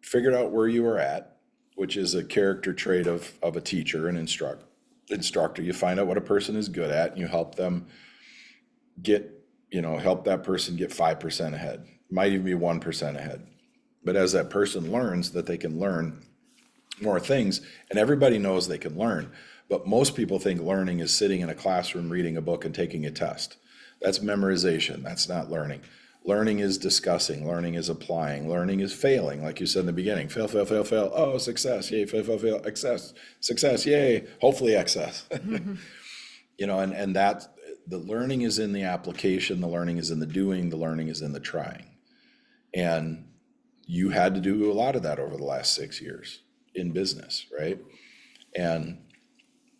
figured out where you were at, which is a character trait of a teacher and instructor. You find out what a person is good at and you help them help that person get 5% ahead. Might even be 1% ahead. But as that person learns that they can learn more things, and everybody knows they can learn, but most people think learning is sitting in a classroom reading a book and taking a test. That's memorization. That's not learning. Learning is discussing. Learning is applying. Learning is failing, like you said in the beginning. Fail, fail, fail, fail. Oh, success. Yay. Fail, fail, fail. Success. Success. Yay. Hopefully excess. You know, and that the learning is in the application. The learning is in the doing. The learning is in the trying. And you had to do a lot of that over the last 6 years in business, right? And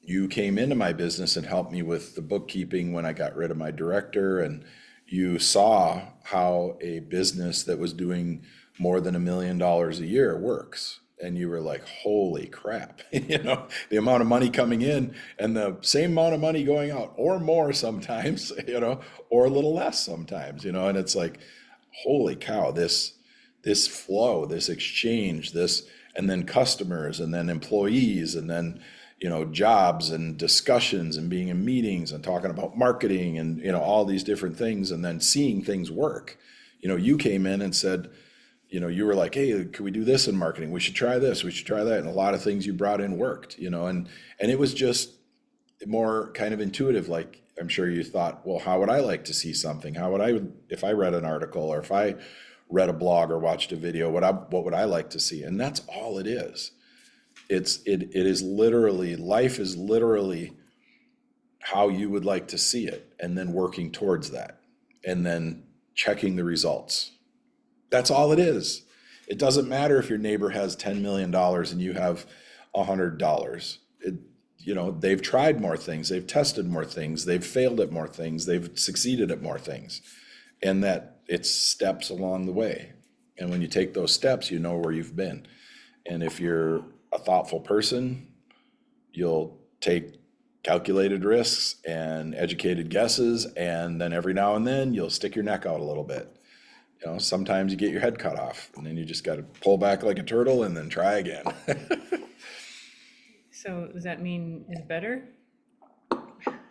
you came into my business and helped me with the bookkeeping when I got rid of my director, and you saw how a business that was doing more than $1 million a year works. And you were like, holy crap, you know, the amount of money coming in and the same amount of money going out or more sometimes, you know, or a little less sometimes, you know, and it's like, holy cow, this flow, this exchange, and then customers and then employees and then, you know, jobs and discussions and being in meetings and talking about marketing and, you know, all these different things and then seeing things work. You know, you came in and said, you know, you were like, hey, could we do this in marketing? We should try this, we should try that. And a lot of things you brought in worked, you know, and it was just more kind of intuitive. Like, I'm sure you thought, well, how would I like to see something? If I read an article or if I read a blog or watched a video, what would I like to see? And that's all it is. It is literally, life is literally how you would like to see it and then working towards that and then checking the results. That's all it is. It doesn't matter if your neighbor has $10 million and you have $100. You know, they've tried more things, they've tested more things, they've failed at more things, they've succeeded at more things, and that it's steps along the way. And when you take those steps, you know where you've been. And if you're a thoughtful person, you'll take calculated risks and educated guesses, and then every now and then you'll stick your neck out a little bit. You know, sometimes you get your head cut off and then you just got to pull back like a turtle and then try again. So does that mean is better?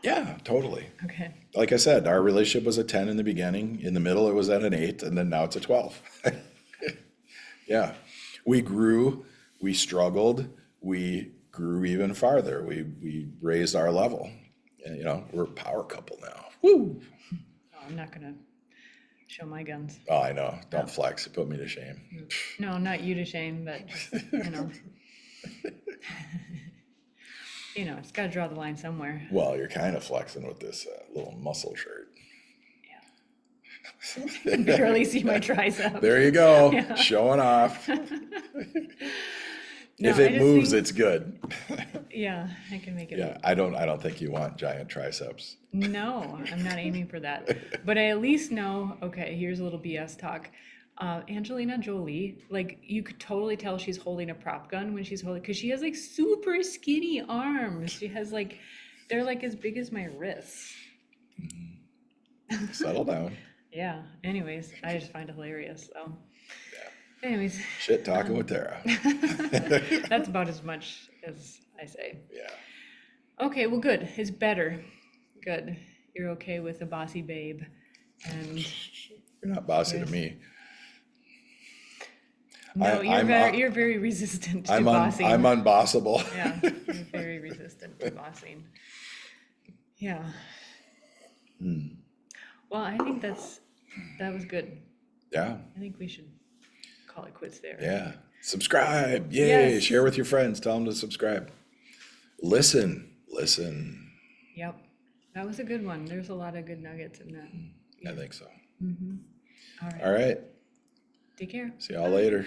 Yeah, totally. Okay. Like I said, our relationship was a 10 in the beginning. In the middle, it was at an 8, and then now it's a 12. Yeah. We grew, we struggled, we grew even farther. We raised our level. And, you know, we're a power couple now. Woo! Oh, I'm not gonna show my guns. Oh, I know. Don't flex. You put me to shame. No, not you to shame, but just, you know, it's gotta draw the line somewhere. Well, you're kind of flexing with this little muscle shirt. You can barely see my tricep. There you go. Yeah. Showing off. No, If I it just moves, think- it's good. Yeah, I can make it. Yeah, I don't think you want giant triceps. No, I'm not aiming for that. But I at least know, okay, here's a little BS talk. Angelina Jolie, like you could totally tell she's holding a prop gun when she's holding, because she has like super skinny arms. She has like, they're like as big as my wrists. Settle down. Yeah, anyways, I just find it hilarious. So, anyways, Shit talking with Tara. that's about as much as I say. Yeah. Okay, well, good. It's better. Good. You're okay with a bossy babe. And You're not bossy to me. no, you're very resistant to bossing. I'm unbossable. Yeah, you're very resistant to bossing. Yeah. Well, I think that was good. Yeah. I think we should call it quits there. Yeah. Subscribe. Yay. Yes. Share with your friends. Tell them to subscribe. Listen. Yep. That was a good one. There's a lot of good nuggets in that. I think so. All right. All right. Take care. See y'all later.